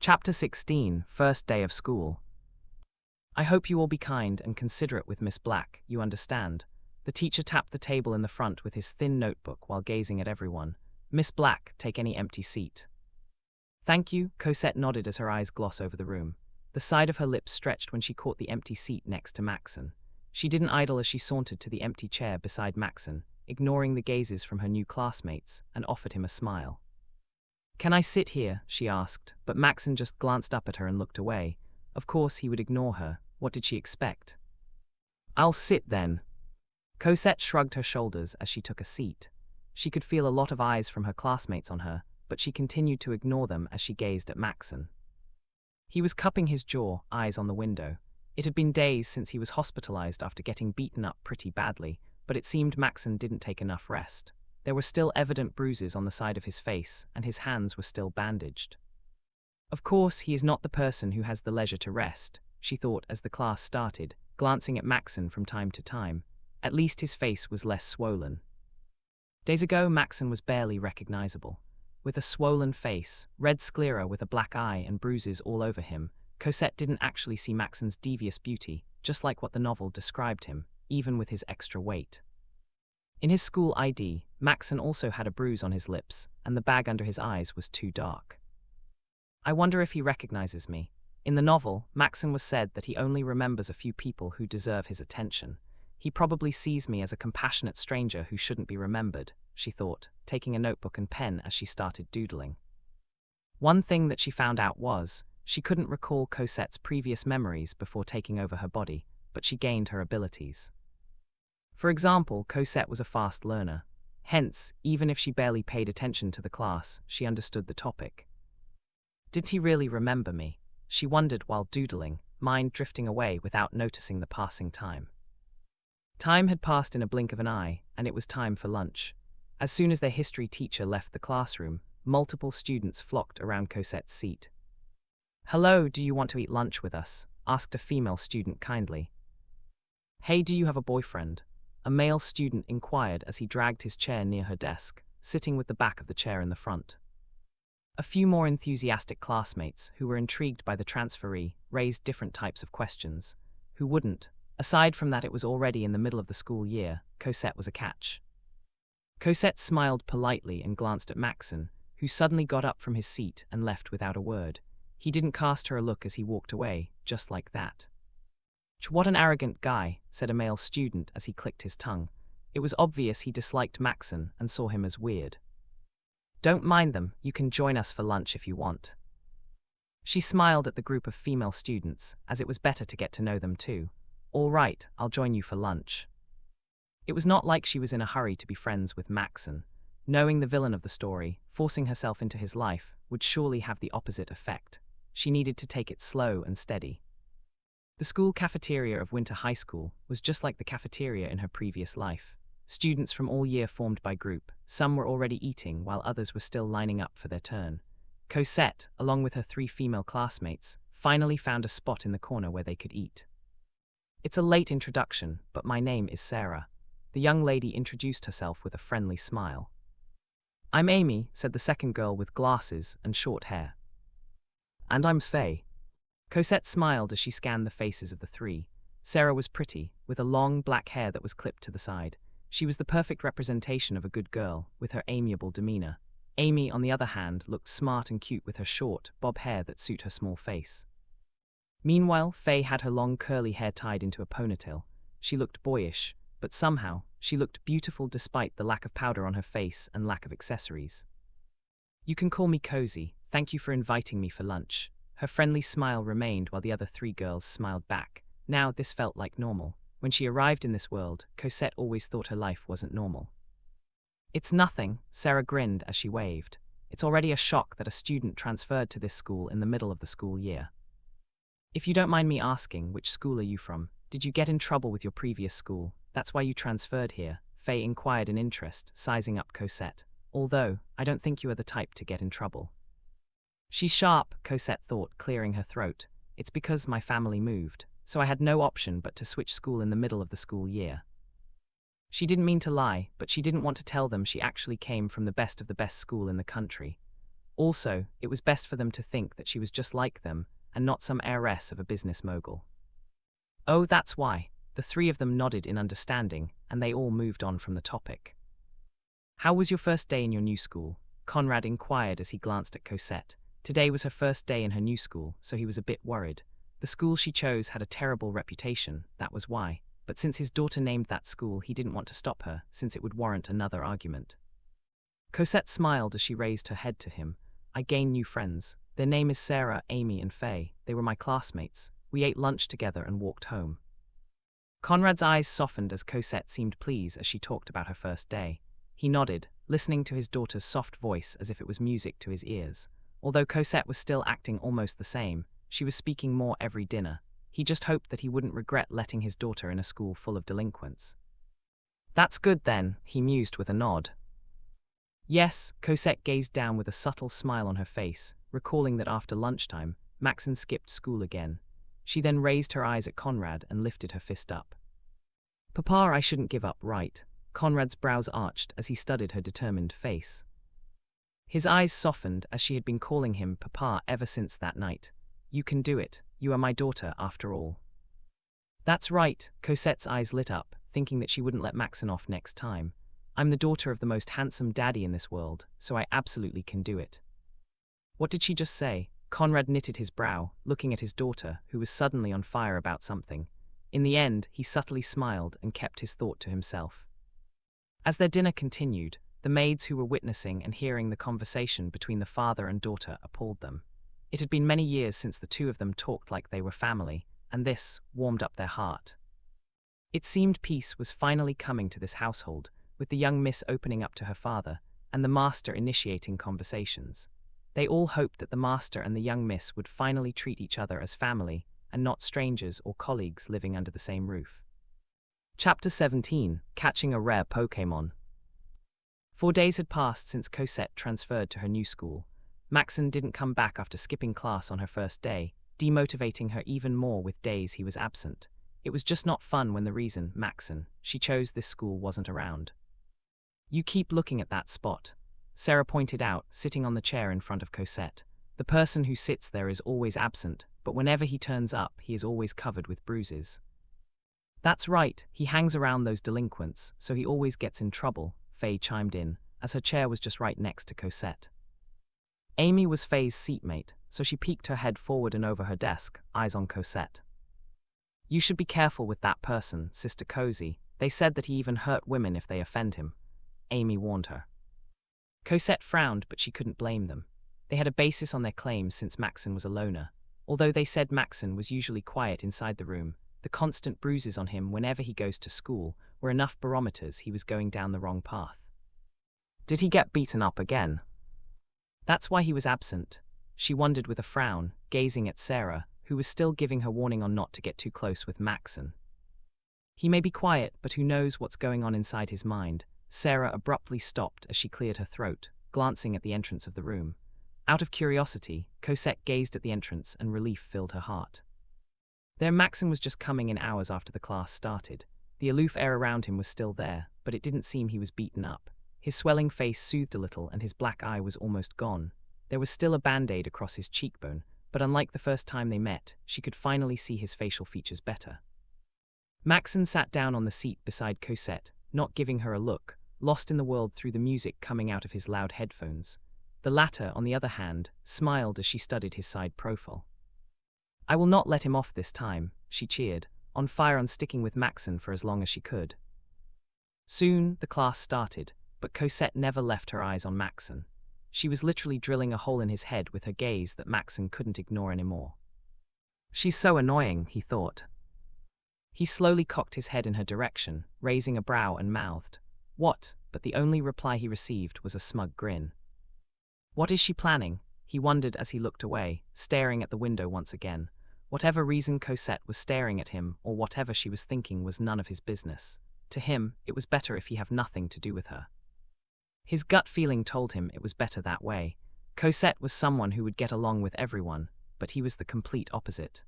Chapter 16, First Day of School. I hope you will be kind and considerate with Miss Black, you understand. The teacher tapped the table in the front with his thin notebook while gazing at everyone. Miss Black, take any empty seat. Thank you, Cosette nodded as her eyes glossed over the room. The side of her lips stretched when she caught the empty seat next to Maxen. She didn't idle as she sauntered to the empty chair beside Maxen, ignoring the gazes from her new classmates, and offered him a smile. Can I sit here? She asked, but Maxen just glanced up at her and looked away. Of course he would ignore her. What did she expect? I'll sit then. Cosette shrugged her shoulders as she took a seat. She could feel a lot of eyes from her classmates on her, but she continued to ignore them as she gazed at Maxen. He was cupping his jaw, eyes on the window. It had been days since he was hospitalized after getting beaten up pretty badly, but it seemed Maxen didn't take enough rest. There were still evident bruises on the side of his face, and his hands were still bandaged. Of course, he is not the person who has the leisure to rest, she thought as the class started, glancing at Maxen from time to time. At least his face was less swollen. Days ago, Maxen was barely recognizable. With a swollen face, red sclera with a black eye and bruises all over him, Cosette didn't actually see Maxen's devious beauty, just like what the novel described him, even with his extra weight. In his school ID, Maxen also had a bruise on his lips, and the bag under his eyes was too dark. I wonder if he recognizes me. In the novel, Maxen was said that he only remembers a few people who deserve his attention. He probably sees me as a compassionate stranger who shouldn't be remembered, she thought, taking a notebook and pen as she started doodling. One thing that she found out was, she couldn't recall Cosette's previous memories before taking over her body, but she gained her abilities. For example, Cosette was a fast learner. Hence, even if she barely paid attention to the class, she understood the topic. Did he really remember me? She wondered while doodling, mind drifting away without noticing the passing time. Time had passed in a blink of an eye, and it was time for lunch. As soon as their history teacher left the classroom, multiple students flocked around Cosette's seat. Hello, do you want to eat lunch with us? Asked a female student kindly. Hey, do you have a boyfriend? A male student inquired as he dragged his chair near her desk, sitting with the back of the chair in the front. A few more enthusiastic classmates, who were intrigued by the transferee, raised different types of questions. Who wouldn't? Aside from that, it was already in the middle of the school year. Cosette was a catch. Cosette smiled politely and glanced at Maxen, who suddenly got up from his seat and left without a word. He didn't cast her a look as he walked away, just like that. What an arrogant guy, said a male student as he clicked his tongue. It was obvious he disliked Maxen and saw him as weird. Don't mind them, you can join us for lunch if you want. She smiled at the group of female students, as it was better to get to know them too. All right, I'll join you for lunch. It was not like she was in a hurry to be friends with Maxen. Knowing the villain of the story, forcing herself into his life, would surely have the opposite effect. She needed to take it slow and steady. The school cafeteria of Winter High School was just like the cafeteria in her previous life. Students from all year formed by group. Some were already eating while others were still lining up for their turn. Cosette, along with her 3 female classmates, finally found a spot in the corner where they could eat. It's a late introduction, but my name is Sarah. The young lady introduced herself with a friendly smile. I'm Amy, said the second girl with glasses and short hair. And I'm Faye. Cosette smiled as she scanned the faces of the 3. Sarah was pretty, with a long black hair that was clipped to the side. She was the perfect representation of a good girl, with her amiable demeanor. Amy, on the other hand, looked smart and cute with her short, bob hair that suited her small face. Meanwhile, Faye had her long curly hair tied into a ponytail. She looked boyish, but somehow, she looked beautiful despite the lack of powder on her face and lack of accessories. You can call me Cozy, thank you for inviting me for lunch. Her friendly smile remained while the other 3 girls smiled back. Now this felt like normal. When she arrived in this world, Cosette always thought her life wasn't normal. It's nothing, Sarah grinned as she waved. It's already a shock that a student transferred to this school in the middle of the school year. If you don't mind me asking, which school are you from? Did you get in trouble with your previous school? That's why you transferred here, Faye inquired in interest, sizing up Cosette. Although, I don't think you are the type to get in trouble. She's sharp, Cosette thought, clearing her throat. It's because my family moved, so I had no option but to switch school in the middle of the school year. She didn't mean to lie, but she didn't want to tell them she actually came from the best school in the country. Also, it was best for them to think that she was just like them, and not some heiress of a business mogul. Oh, that's why. The three of them nodded in understanding, and they all moved on from the topic. How was your first day in your new school? Conrad inquired as he glanced at Cosette. Today was her first day in her new school, so he was a bit worried. The school she chose had a terrible reputation, that was why. But since his daughter named that school, he didn't want to stop her, since it would warrant another argument. Cosette smiled as she raised her head to him. I gained new friends. Their name is Sarah, Amy, and Faye. They were my classmates. We ate lunch together and walked home. Conrad's eyes softened as Cosette seemed pleased as she talked about her first day. He nodded, listening to his daughter's soft voice as if it was music to his ears. Although Cosette was still acting almost the same, she was speaking more every dinner. He just hoped that he wouldn't regret letting his daughter in a school full of delinquents. That's good then, he mused with a nod. Yes, Cosette gazed down with a subtle smile on her face, recalling that after lunchtime, Maxen skipped school again. She then raised her eyes at Conrad and lifted her fist up. Papa, I shouldn't give up, right? Conrad's brows arched as he studied her determined face. His eyes softened as she had been calling him Papa ever since that night. You can do it. You are my daughter, after all. That's right, Cosette's eyes lit up, thinking that she wouldn't let Maxen off next time. I'm the daughter of the most handsome daddy in this world, so I absolutely can do it. What did she just say? Conrad knitted his brow, looking at his daughter, who was suddenly on fire about something. In the end, he subtly smiled and kept his thought to himself. As their dinner continued, the maids who were witnessing and hearing the conversation between the father and daughter appalled them. It had been many years since the two of them talked like they were family, and this warmed up their heart. It seemed peace was finally coming to this household, with the young miss opening up to her father, and the master initiating conversations. They all hoped that the master and the young miss would finally treat each other as family, and not strangers or colleagues living under the same roof. Chapter 17, Catching a Rare Pokémon. 4 days had passed since Cosette transferred to her new school. Maxen didn't come back after skipping class on her first day, demotivating her even more with days he was absent. It was just not fun when the reason, Maxen, she chose this school wasn't around. You keep looking at that spot, Sarah pointed out, sitting on the chair in front of Cosette. The person who sits there is always absent, but whenever he turns up, he is always covered with bruises. That's right, he hangs around those delinquents, so he always gets in trouble, Faye chimed in, as her chair was just right next to Cosette. Amy was Faye's seatmate, so she peeked her head forward and over her desk, eyes on Cosette. You should be careful with that person, Sister Cozy. They said that he even hurt women if they offend him. Amy warned her. Cosette frowned, but she couldn't blame them. They had a basis on their claims since Maxen was a loner. Although they said Maxen was usually quiet inside the room, the constant bruises on him whenever he goes to school were enough barometers he was going down the wrong path. Did he get beaten up again? That's why he was absent. She wondered with a frown, gazing at Sarah, who was still giving her warning on not to get too close with Maxen. He may be quiet, but who knows what's going on inside his mind. Sarah abruptly stopped as she cleared her throat, glancing at the entrance of the room. Out of curiosity, Cosette gazed at the entrance and relief filled her heart. There Maxen was just coming in hours after the class started. The aloof air around him was still there, but it didn't seem he was beaten up. His swelling face soothed a little and his black eye was almost gone. There was still a band-aid across his cheekbone, but unlike the first time they met, she could finally see his facial features better. Maxen sat down on the seat beside Cosette, not giving her a look, lost in the world through the music coming out of his loud headphones. The latter, on the other hand, smiled as she studied his side profile. I will not let him off this time, she cheered, on fire on sticking with Maxen for as long as she could. Soon, the class started, but Cosette never left her eyes on Maxen. She was literally drilling a hole in his head with her gaze that Maxen couldn't ignore anymore. She's so annoying, he thought. He slowly cocked his head in her direction, raising a brow and mouthed, "What?" But the only reply he received was a smug grin. What is she planning? He wondered as he looked away, staring at the window once again. Whatever reason Cosette was staring at him, or whatever she was thinking, was none of his business. To him, it was better if he have nothing to do with her. His gut feeling told him it was better that way. Cosette was someone who would get along with everyone, but he was the complete opposite.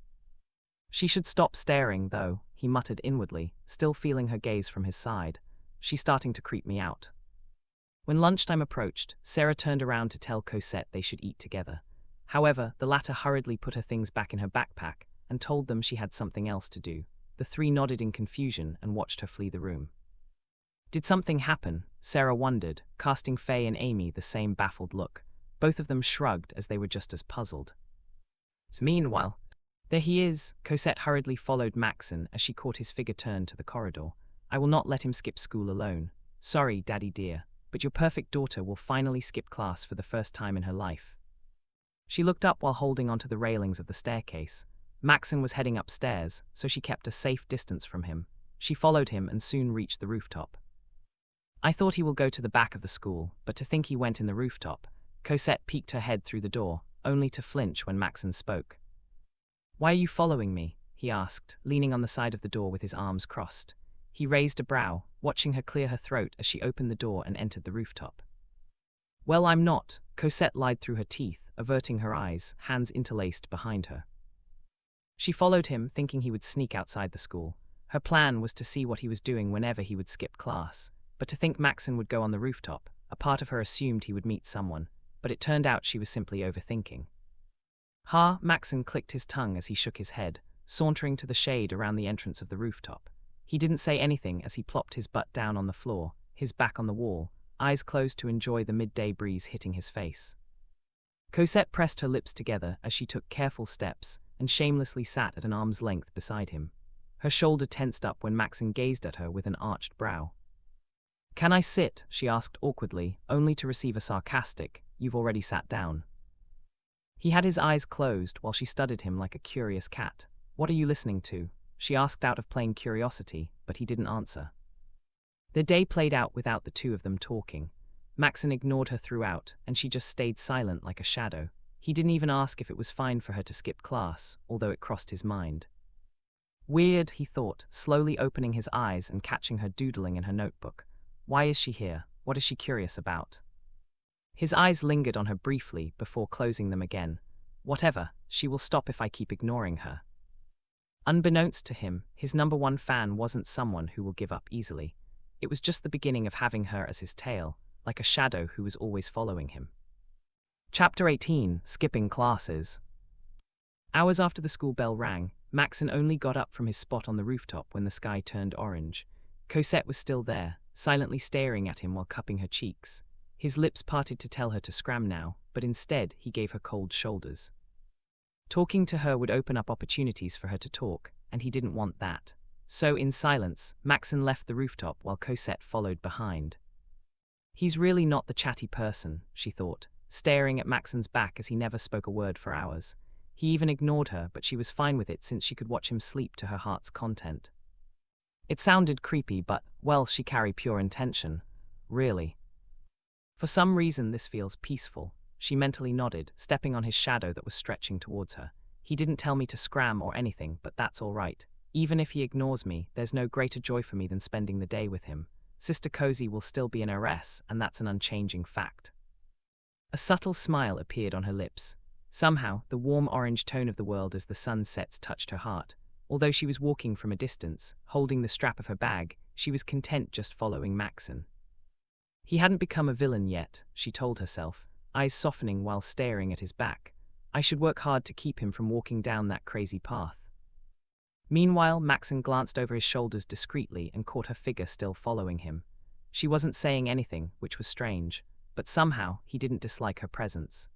She should stop staring, though, he muttered inwardly, still feeling her gaze from his side. She's starting to creep me out. When lunchtime approached, Sarah turned around to tell Cosette they should eat together. However, the latter hurriedly put her things back in her backpack and told them she had something else to do. The three nodded in confusion and watched her flee the room. Did something happen? Sarah wondered, casting Faye and Amy the same baffled look. Both of them shrugged as they were just as puzzled. Meanwhile, there he is. Cosette hurriedly followed Maxen as she caught his figure turn to the corridor. I will not let him skip school alone. Sorry, Daddy dear, but your perfect daughter will finally skip class for the first time in her life. She looked up while holding onto the railings of the staircase. Maxen was heading upstairs, so she kept a safe distance from him. She followed him and soon reached the rooftop. I thought he will go to the back of the school, but to think he went in the rooftop. Cosette peeked her head through the door, only to flinch when Maxen spoke. Why are you following me? He asked, leaning on the side of the door with his arms crossed. He raised a brow, watching her clear her throat as she opened the door and entered the rooftop. Well, I'm not, Cosette lied through her teeth, averting her eyes, hands interlaced behind her. She followed him, thinking he would sneak outside the school. Her plan was to see what he was doing whenever he would skip class, but to think Maxen would go on the rooftop, a part of her assumed he would meet someone, but it turned out she was simply overthinking. Ha! Maxen clicked his tongue as he shook his head, sauntering to the shade around the entrance of the rooftop. He didn't say anything as he plopped his butt down on the floor, his back on the wall, eyes closed to enjoy the midday breeze hitting his face. Cosette pressed her lips together as she took careful steps and shamelessly sat at an arm's length beside him. Her shoulder tensed up when Maxen gazed at her with an arched brow. Can I sit? She asked awkwardly, only to receive a sarcastic, you've already sat down. He had his eyes closed while she studied him like a curious cat. What are you listening to? She asked out of plain curiosity, but he didn't answer. The day played out without the two of them talking. Maxen ignored her throughout, and she just stayed silent like a shadow. He didn't even ask if it was fine for her to skip class, although it crossed his mind. Weird, he thought, slowly opening his eyes and catching her doodling in her notebook. Why is she here? What is she curious about? His eyes lingered on her briefly before closing them again. Whatever, she will stop if I keep ignoring her. Unbeknownst to him, his number one fan wasn't someone who will give up easily. It was just the beginning of having her as his tail, like a shadow who was always following him. Chapter 18, Skipping Classes. Hours after the school bell rang, Maxen only got up from his spot on the rooftop when the sky turned orange. Cosette was still there, silently staring at him while cupping her cheeks. His lips parted to tell her to scram now, but instead he gave her cold shoulders. Talking to her would open up opportunities for her to talk, and he didn't want that. So, in silence, Maxen left the rooftop while Cosette followed behind. He's really not the chatty person, she thought, staring at Maxen's back as he never spoke a word for hours. He even ignored her, but she was fine with it since she could watch him sleep to her heart's content. It sounded creepy, but, well, she carried pure intention. Really. For some reason this feels peaceful. She mentally nodded, stepping on his shadow that was stretching towards her. He didn't tell me to scram or anything, but that's all right. Even if he ignores me, there's no greater joy for me than spending the day with him. Sister Cozy will still be an heiress, and that's an unchanging fact. A subtle smile appeared on her lips. Somehow, the warm orange tone of the world as the sun sets touched her heart. Although she was walking from a distance, holding the strap of her bag, she was content just following Maxen. He hadn't become a villain yet, she told herself, eyes softening while staring at his back. I should work hard to keep him from walking down that crazy path. Meanwhile, Maxen glanced over his shoulders discreetly and caught her figure still following him. She wasn't saying anything, which was strange, but somehow he didn't dislike her presence.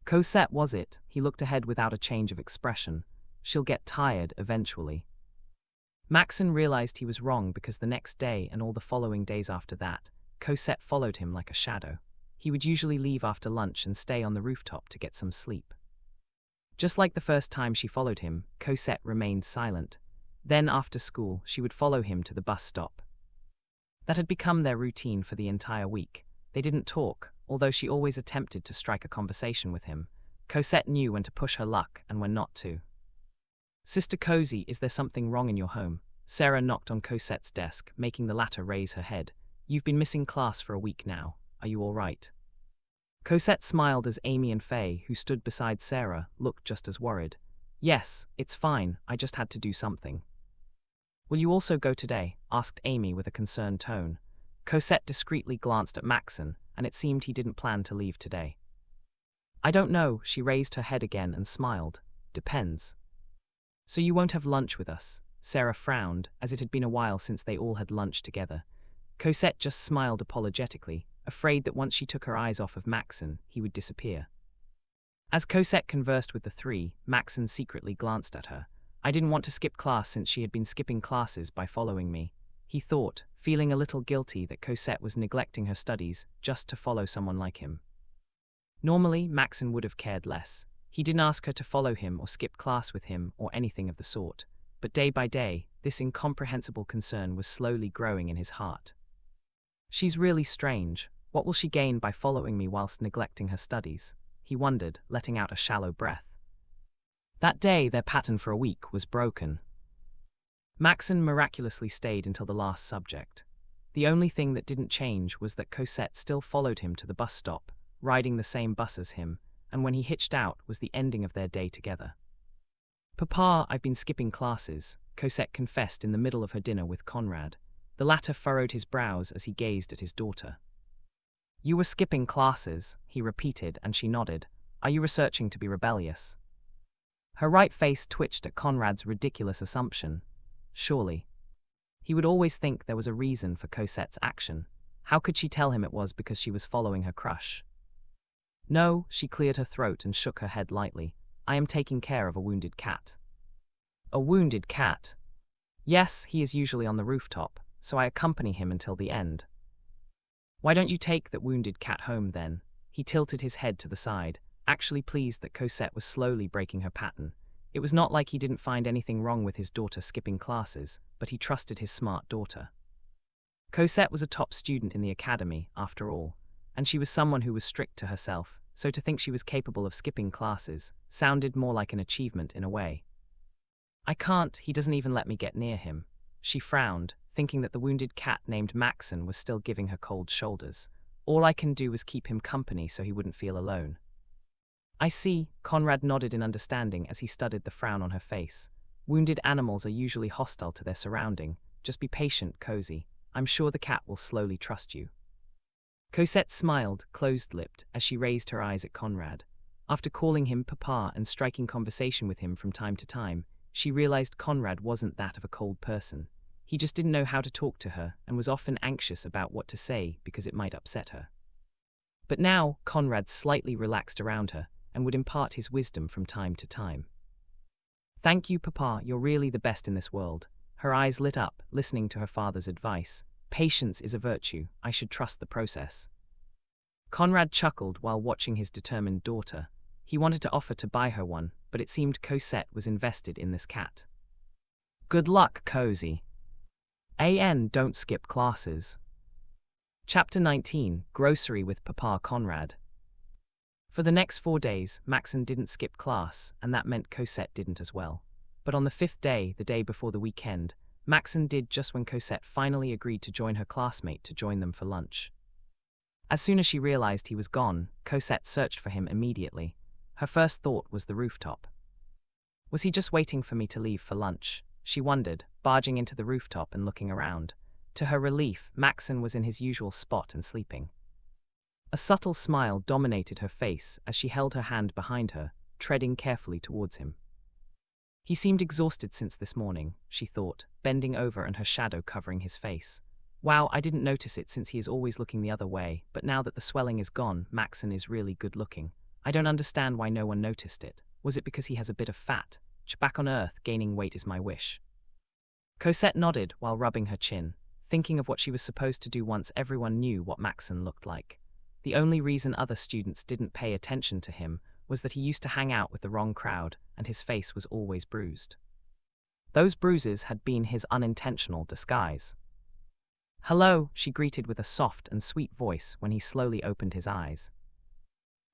Cosette was it? He looked ahead without a change of expression. She'll get tired eventually. Maxen realized he was wrong because the next day and all the following days after that, Cosette followed him like a shadow. He would usually leave after lunch and stay on the rooftop to get some sleep. Just like the first time she followed him, Cosette remained silent. Then after school, she would follow him to the bus stop. That had become their routine for the entire week. They didn't talk, although she always attempted to strike a conversation with him. Cosette knew when to push her luck and when not to. Sister Cozy, is there something wrong in your home? Sarah knocked on Cosette's desk, making the latter raise her head. You've been missing class for a week now. Are you all right? Cosette smiled as Amy and Faye, who stood beside Sarah, looked just as worried. Yes, it's fine, I just had to do something. Will you also go today? Asked Amy with a concerned tone. Cosette discreetly glanced at Maxen, and it seemed he didn't plan to leave today. I don't know, she raised her head again and smiled. Depends. So you won't have lunch with us? Sarah frowned, as it had been a while since they all had lunch together. Cosette just smiled apologetically, afraid that once she took her eyes off of Maxen, he would disappear. As Cosette conversed with the three, Maxen secretly glanced at her. I didn't want to skip class since she had been skipping classes by following me, he thought, feeling a little guilty that Cosette was neglecting her studies just to follow someone like him. Normally, Maxen would have cared less. He didn't ask her to follow him or skip class with him or anything of the sort. But day by day, this incomprehensible concern was slowly growing in his heart. She's really strange. What will she gain by following me whilst neglecting her studies? He wondered, letting out a shallow breath. That day, their pattern for a week was broken. Maxen miraculously stayed until the last subject. The only thing that didn't change was that Cosette still followed him to the bus stop, riding the same bus as him, and when he hitched out was the ending of their day together. Papa, I've been skipping classes, Cosette confessed in the middle of her dinner with Conrad. The latter furrowed his brows as he gazed at his daughter. You were skipping classes, he repeated, and she nodded. Are you researching to be rebellious? Her right face twitched at Conrad's ridiculous assumption. Surely. He would always think there was a reason for Cosette's action. How could she tell him it was because she was following her crush? No, she cleared her throat and shook her head lightly. I am taking care of a wounded cat. A wounded cat? Yes, he is usually on the rooftop, so I accompany him until the end. Why don't you take that wounded cat home then? He tilted his head to the side, actually pleased that Cosette was slowly breaking her pattern. It was not like he didn't find anything wrong with his daughter skipping classes, but he trusted his smart daughter. Cosette was a top student in the academy, after all, and she was someone who was strict to herself, so to think she was capable of skipping classes sounded more like an achievement in a way. I can't, he doesn't even let me get near him. She frowned, thinking that the wounded cat named Maxen was still giving her cold shoulders. All I can do was keep him company so he wouldn't feel alone. I see, Conrad nodded in understanding as he studied the frown on her face. Wounded animals are usually hostile to their surrounding. Just be patient, Cozy. I'm sure the cat will slowly trust you. Cosette smiled, closed-lipped, as she raised her eyes at Conrad. After calling him Papa and striking conversation with him from time to time, she realized Conrad wasn't that of a cold person. He just didn't know how to talk to her and was often anxious about what to say because it might upset her. But now, Conrad slightly relaxed around her and would impart his wisdom from time to time. Thank you, Papa, you're really the best in this world. Her eyes lit up, listening to her father's advice. Patience is a virtue, I should trust the process. Conrad chuckled while watching his determined daughter. He wanted to offer to buy her one, but it seemed Cosette was invested in this cat. Good luck, Cozy. Don't skip classes. Chapter 19, Grocery with Papa Conrad. For the next 4 days, Maxen didn't skip class, and that meant Cosette didn't as well. But on the 5th day, the day before the weekend, Maxen did just when Cosette finally agreed to join her classmate to join them for lunch. As soon as she realized he was gone, Cosette searched for him immediately. Her first thought was the rooftop. Was he just waiting for me to leave for lunch? She wondered, barging into the rooftop and looking around. To her relief, Maxen was in his usual spot and sleeping. A subtle smile dominated her face as she held her hand behind her, treading carefully towards him. He seemed exhausted since this morning, she thought, bending over and her shadow covering his face. Wow, I didn't notice it since he is always looking the other way, but now that the swelling is gone, Maxen is really good looking. I don't understand why no one noticed it. Was it because he has a bit of fat? Back on Earth, gaining weight is my wish. Cosette nodded while rubbing her chin, thinking of what she was supposed to do once everyone knew what Maxen looked like. The only reason other students didn't pay attention to him was that he used to hang out with the wrong crowd, and his face was always bruised. Those bruises had been his unintentional disguise. Hello, she greeted with a soft and sweet voice when he slowly opened his eyes.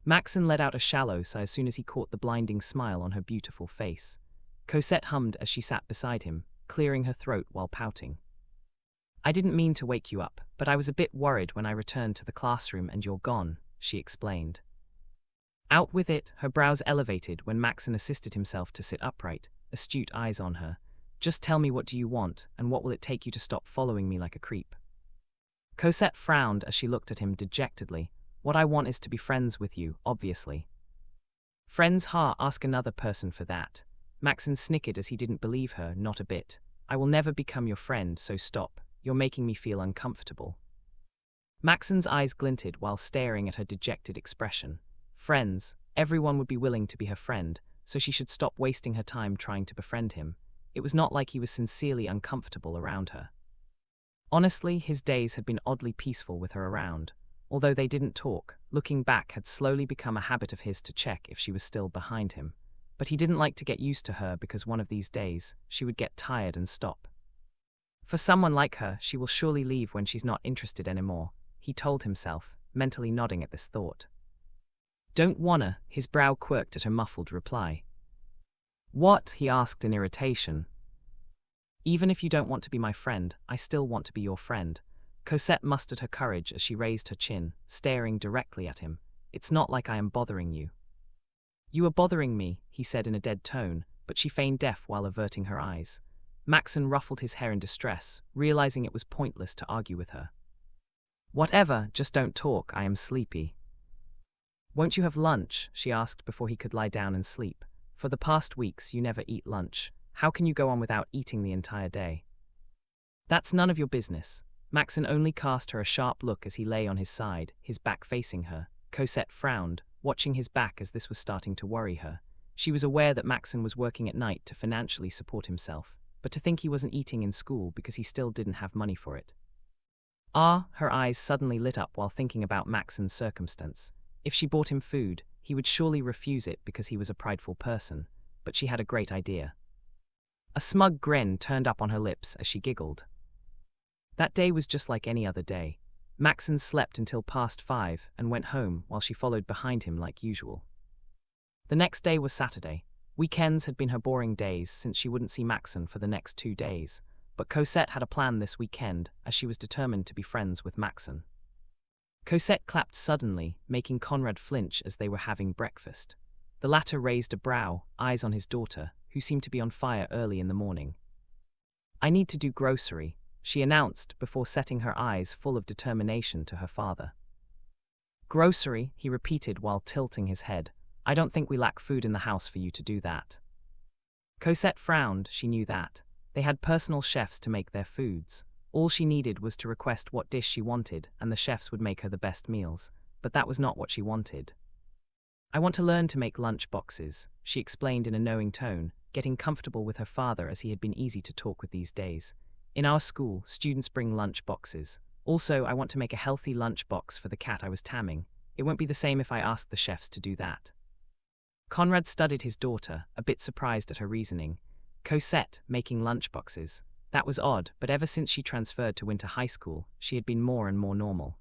Maxen let out a shallow sigh as soon as he caught the blinding smile on her beautiful face. Cosette hummed as she sat beside him, clearing her throat while pouting. I didn't mean to wake you up, but I was a bit worried when I returned to the classroom and you're gone, she explained. Out with it, her brows elevated when Maxen assisted himself to sit upright, astute eyes on her. Just tell me what do you want, and what will it take you to stop following me like a creep? Cosette frowned as she looked at him dejectedly. What I want is to be friends with you, obviously. Friends? Ha, ask another person for that. Maxen snickered as he didn't believe her, not a bit. I will never become your friend, so stop. You're making me feel uncomfortable. Maxen's eyes glinted while staring at her dejected expression. Friends, everyone would be willing to be her friend, so she should stop wasting her time trying to befriend him. It was not like he was sincerely uncomfortable around her. Honestly, his days had been oddly peaceful with her around. Although they didn't talk, looking back had slowly become a habit of his to check if she was still behind him. But he didn't like to get used to her because one of these days, she would get tired and stop. For someone like her, she will surely leave when she's not interested anymore, he told himself, mentally nodding at this thought. Don't wanna, his brow quirked at her muffled reply. What? He asked in irritation. Even if you don't want to be my friend, I still want to be your friend. Cosette mustered her courage as she raised her chin, staring directly at him. It's not like I am bothering you. You are bothering me, he said in a dead tone, but she feigned deaf while averting her eyes. Maxen ruffled his hair in distress, realizing it was pointless to argue with her. Whatever, just don't talk, I am sleepy. Won't you have lunch? She asked before he could lie down and sleep. For the past weeks, you never eat lunch. How can you go on without eating the entire day? That's none of your business. Maxen only cast her a sharp look as he lay on his side, his back facing her. Cosette frowned, watching his back as this was starting to worry her. She was aware that Maxen was working at night to financially support himself, but to think he wasn't eating in school because he still didn't have money for it. Her eyes suddenly lit up while thinking about Maxen's circumstance. If she bought him food, he would surely refuse it because he was a prideful person, but she had a great idea. A smug grin turned up on her lips as she giggled. That day was just like any other day. Maxen slept until past 5 and went home while she followed behind him like usual. The next day was Saturday. Weekends had been her boring days since she wouldn't see Maxen for the next 2 days, but Cosette had a plan this weekend as she was determined to be friends with Maxen. Cosette clapped suddenly, making Conrad flinch as they were having breakfast. The latter raised a brow, eyes on his daughter, who seemed to be on fire early in the morning. I need to do grocery, she announced before setting her eyes full of determination to her father. Grocery, he repeated while tilting his head. I don't think we lack food in the house for you to do that. Cosette frowned, she knew that. They had personal chefs to make their foods. All she needed was to request what dish she wanted and the chefs would make her the best meals, but that was not what she wanted. I want to learn to make lunch boxes, she explained in a knowing tone, getting comfortable with her father as he had been easy to talk with these days. In our school, students bring lunch boxes. Also, I want to make a healthy lunch box for the cat I was tamming. It won't be the same if I asked the chefs to do that. Conrad studied his daughter, a bit surprised at her reasoning. Cosette, making lunch boxes. That was odd, but ever since she transferred to winter high school, she had been more and more normal.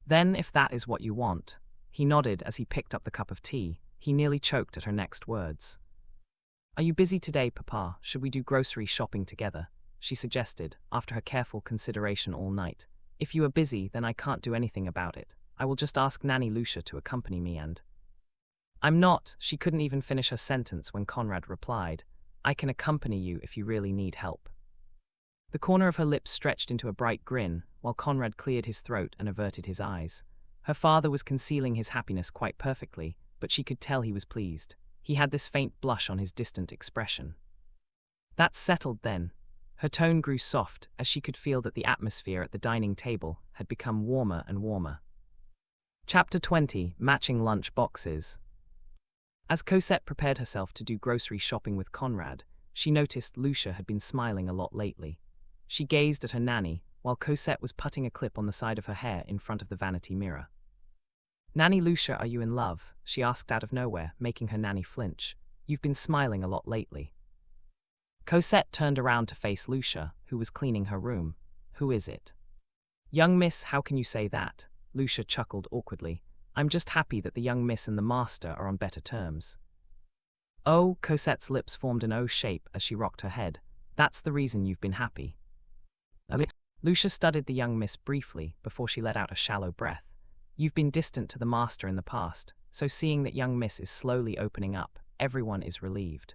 Then, if that is what you want, he nodded as he picked up the cup of tea. He nearly choked at her next words. Are you busy today, Papa? Should we do grocery shopping together? She suggested, after her careful consideration all night. If you are busy, then I can't do anything about it. I will just ask Nanny Lucia to accompany me and… I'm not. She couldn't even finish her sentence when Conrad replied, I can accompany you if you really need help. The corner of her lips stretched into a bright grin, while Conrad cleared his throat and averted his eyes. Her father was concealing his happiness quite perfectly, but she could tell he was pleased. He had this faint blush on his distant expression. That's settled then. Her tone grew soft as she could feel that the atmosphere at the dining table had become warmer and warmer. Chapter 20, Matching Lunch Boxes. As Cosette prepared herself to do grocery shopping with Conrad, she noticed Lucia had been smiling a lot lately. She gazed at her nanny, while Cosette was putting a clip on the side of her hair in front of the vanity mirror. Nanny Lucia, are you in love? She asked out of nowhere, making her nanny flinch. You've been smiling a lot lately. Cosette turned around to face Lucia, who was cleaning her room. Who is it? Young miss, how can you say that? Lucia chuckled awkwardly. I'm just happy that the young miss and the master are on better terms. Oh, Cosette's lips formed an O shape as she rocked her head. That's the reason you've been happy. Lucia studied the young miss briefly before she let out a shallow breath. You've been distant to the master in the past, so seeing that young miss is slowly opening up, everyone is relieved.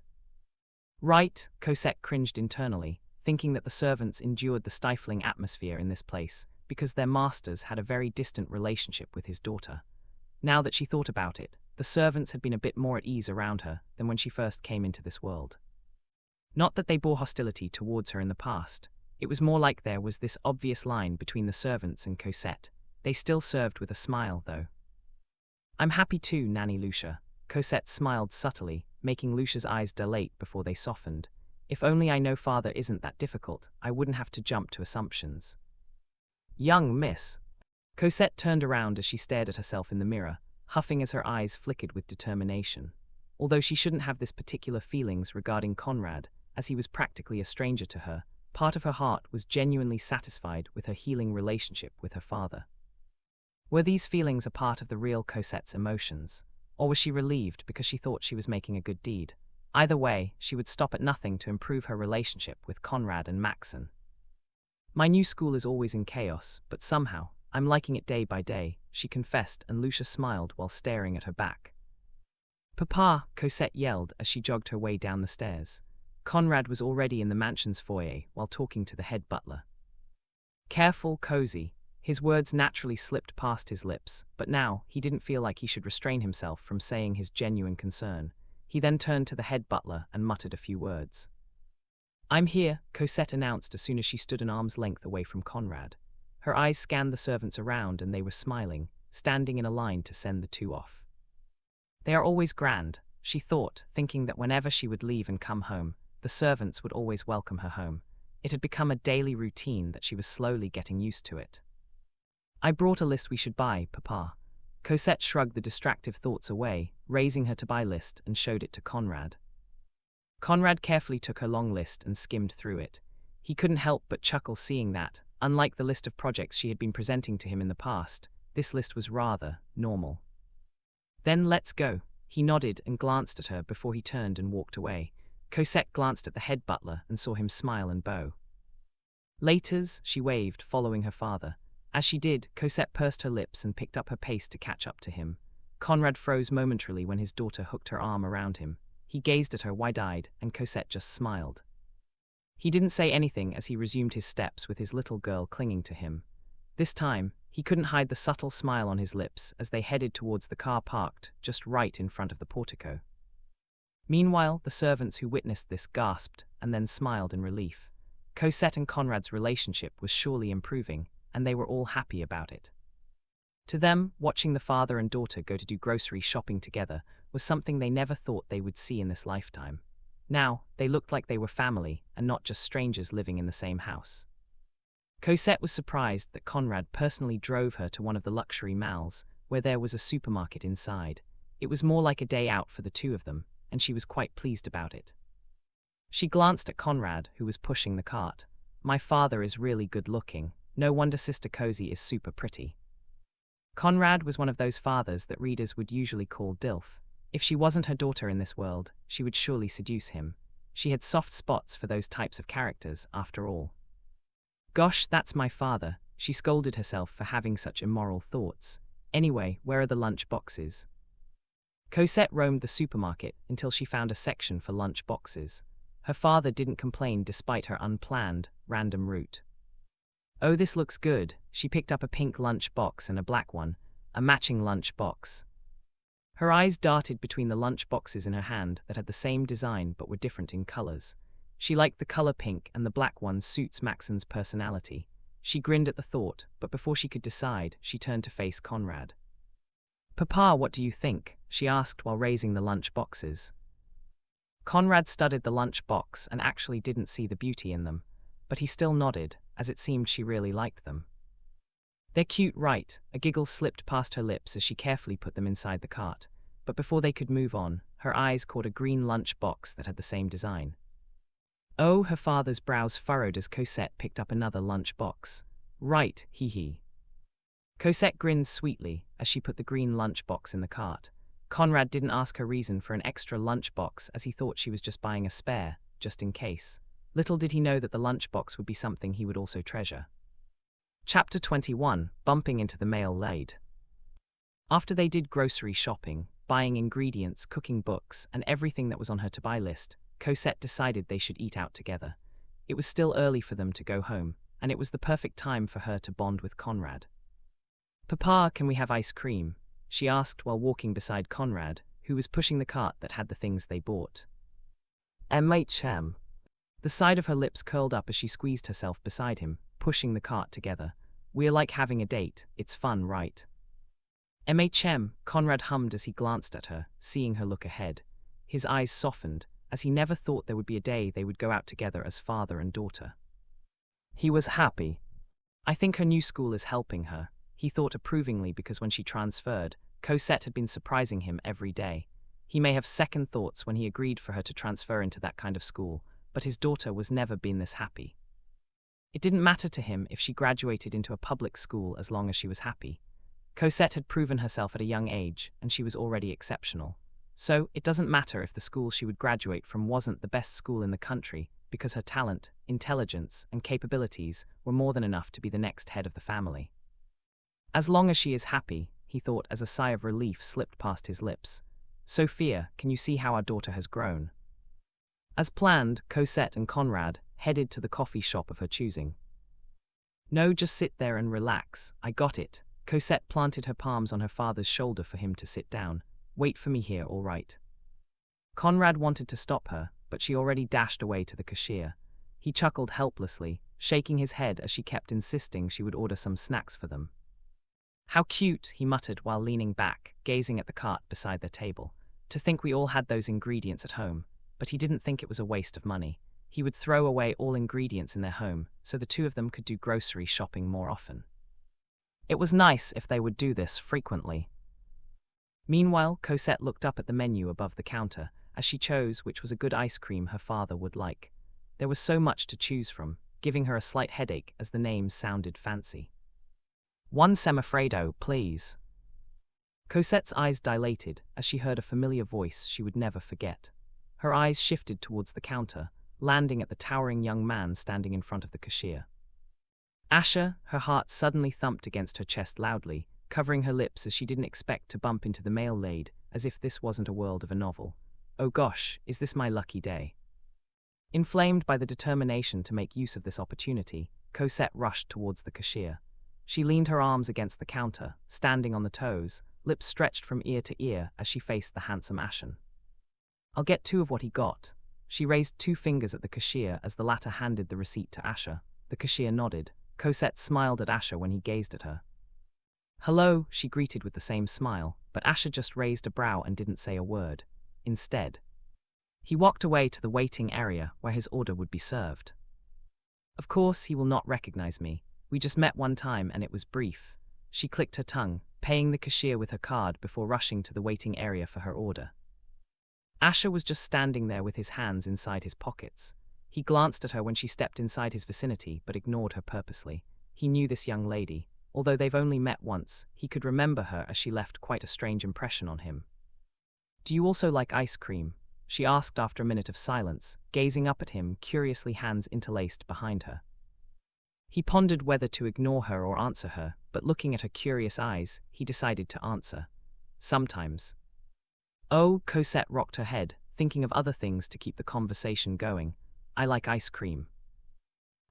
Right, Cosette cringed internally, thinking that the servants endured the stifling atmosphere in this place because their masters had a very distant relationship with his daughter. Now that she thought about it, the servants had been a bit more at ease around her than when she first came into this world. Not that they bore hostility towards her in the past. It was more like there was this obvious line between the servants and Cosette. They still served with a smile, though. "I'm happy too, Nanny Lucia." Cosette smiled subtly, making Lucia's eyes dilate before they softened. "If only I know father isn't that difficult, I wouldn't have to jump to assumptions." "Young miss." Cosette turned around as she stared at herself in the mirror, huffing as her eyes flickered with determination. Although she shouldn't have this particular feelings regarding Conrad, as he was practically a stranger to her, part of her heart was genuinely satisfied with her healing relationship with her father. Were these feelings a part of the real Cosette's emotions, or was she relieved because she thought she was making a good deed? Either way, she would stop at nothing to improve her relationship with Conrad and Maxen. "My new school is always in chaos, but somehow, I'm liking it day by day," she confessed, and Lucia smiled while staring at her back. "Papa," Cosette yelled as she jogged her way down the stairs. Conrad was already in the mansion's foyer while talking to the head butler. "Careful, Cozy." His words naturally slipped past his lips, but now he didn't feel like he should restrain himself from saying his genuine concern. He then turned to the head butler and muttered a few words. "I'm here," Cosette announced as soon as she stood an arm's length away from Conrad. Her eyes scanned the servants around and they were smiling, standing in a line to send the two off. "They are always grand," she thought, thinking that whenever she would leave and come home, the servants would always welcome her home. It had become a daily routine that she was slowly getting used to it. "I brought a list we should buy, Papa." Cosette shrugged the distractive thoughts away, raising her to-buy list and showed it to Conrad. Conrad carefully took her long list and skimmed through it. He couldn't help but chuckle seeing that, unlike the list of projects she had been presenting to him in the past, this list was rather normal. "Then let's go." He nodded and glanced at her before he turned and walked away. Cosette glanced at the head butler and saw him smile and bow. "Laters," she waved, following her father. As she did, Cosette pursed her lips and picked up her pace to catch up to him. Conrad froze momentarily when his daughter hooked her arm around him. He gazed at her wide-eyed, and Cosette just smiled. He didn't say anything as he resumed his steps with his little girl clinging to him. This time, he couldn't hide the subtle smile on his lips as they headed towards the car parked just right in front of the portico. Meanwhile, the servants who witnessed this gasped and then smiled in relief. Cosette and Conrad's relationship was surely improving, and they were all happy about it. To them, watching the father and daughter go to do grocery shopping together was something they never thought they would see in this lifetime. Now, they looked like they were family and not just strangers living in the same house. Cosette was surprised that Conrad personally drove her to one of the luxury malls, where there was a supermarket inside. It was more like a day out for the two of them, and she was quite pleased about it. She glanced at Conrad, who was pushing the cart. "My father is really good-looking. No wonder Sister Cozy is super pretty." Conrad was one of those fathers that readers would usually call DILF. If she wasn't her daughter in this world, she would surely seduce him. She had soft spots for those types of characters, after all. "Gosh, that's my father," she scolded herself for having such immoral thoughts. "Anyway, where are the lunch boxes?" Cosette roamed the supermarket until she found a section for lunch boxes. Her father didn't complain despite her unplanned, random route. "Oh, this looks good." She picked up a pink lunch box and a black one, a matching lunch box. Her eyes darted between the lunch boxes in her hand that had the same design but were different in colors. She liked the color pink and the black one suits Maxen's personality. She grinned at the thought, but before she could decide, she turned to face Conrad. "Papa, what do you think?" she asked while raising the lunch boxes. Conrad studied the lunch box and actually didn't see the beauty in them, but he still nodded, as it seemed she really liked them. "They're cute, right?" A giggle slipped past her lips as she carefully put them inside the cart, but before they could move on, her eyes caught a green lunch box that had the same design. "Oh," her father's brows furrowed as Cosette picked up another lunch box. "Right, hee." Cosette grinned sweetly as she put the green lunch box in the cart. Conrad didn't ask her reason for an extra lunch box as he thought she was just buying a spare, just in case. Little did he know that the lunchbox would be something he would also treasure. Chapter 21, Bumping into the Mail Laid. After they did grocery shopping, buying ingredients, cooking books, and everything that was on her to-buy list, Cosette decided they should eat out together. It was still early for them to go home, and it was the perfect time for her to bond with Conrad. "Papa, can we have ice cream?" she asked while walking beside Conrad, who was pushing the cart that had the things they bought. "MHM." The side of her lips curled up as she squeezed herself beside him, pushing the cart together. "We're like having a date. It's fun, right?" "MHM," Conrad hummed as he glanced at her, seeing her look ahead. His eyes softened, as he never thought there would be a day they would go out together as father and daughter. He was happy. "I think her new school is helping her," he thought approvingly, because when she transferred, Cosette had been surprising him every day. He may have second thoughts when he agreed for her to transfer into that kind of school, but his daughter was never been this happy. It didn't matter to him if she graduated into a public school as long as she was happy. Cosette had proven herself at a young age, and she was already exceptional. So, it doesn't matter if the school she would graduate from wasn't the best school in the country, because her talent, intelligence, and capabilities were more than enough to be the next head of the family. As long as she is happy, he thought as a sigh of relief slipped past his lips. "Sophia, can you see how our daughter has grown?" As planned, Cosette and Conrad headed to the coffee shop of her choosing. "No, just sit there and relax, I got it." Cosette planted her palms on her father's shoulder for him to sit down. "Wait for me here, all right?" Conrad wanted to stop her, but she already dashed away to the cashier. He chuckled helplessly, shaking his head as she kept insisting she would order some snacks for them. "How cute," he muttered while leaning back, gazing at the cart beside their table. To think we all had those ingredients at home, but he didn't think it was a waste of money. He would throw away all ingredients in their home, so the two of them could do grocery shopping more often. It was nice if they would do this frequently. Meanwhile, Cosette looked up at the menu above the counter, as she chose which was a good ice cream her father would like. There was so much to choose from, giving her a slight headache as the names sounded fancy. "One semifreddo, please." Cosette's eyes dilated as she heard a familiar voice she would never forget. Her eyes shifted towards the counter, landing at the towering young man standing in front of the cashier. Asher, her heart suddenly thumped against her chest loudly, covering her lips as she didn't expect to bump into the male lead, as if this wasn't a world of a novel. "Oh gosh, is this my lucky day?" Inflamed by the determination to make use of this opportunity, Cosette rushed towards the cashier. She leaned her arms against the counter, standing on the toes, lips stretched from ear to ear as she faced the handsome Ashen. "I'll get 2 of what he got." She raised 2 fingers at the cashier as the latter handed the receipt to Asher. The cashier nodded. Cosette smiled at Asher when he gazed at her. "Hello," she greeted with the same smile, but Asher just raised a brow and didn't say a word. Instead, he walked away to the waiting area where his order would be served. "Of course he will not recognize me. We just met one time and it was brief." She clicked her tongue, paying the cashier with her card before rushing to the waiting area for her order. Asher was just standing there with his hands inside his pockets. He glanced at her when she stepped inside his vicinity but ignored her purposely. He knew this young lady. Although they've only met once, he could remember her as she left quite a strange impression on him. "Do you also like ice cream?" she asked after a minute of silence, gazing up at him, curiously, hands interlaced behind her. He pondered whether to ignore her or answer her, but looking at her curious eyes, he decided to answer. "Sometimes." "Oh," Cosette rocked her head, thinking of other things to keep the conversation going. "I like ice cream."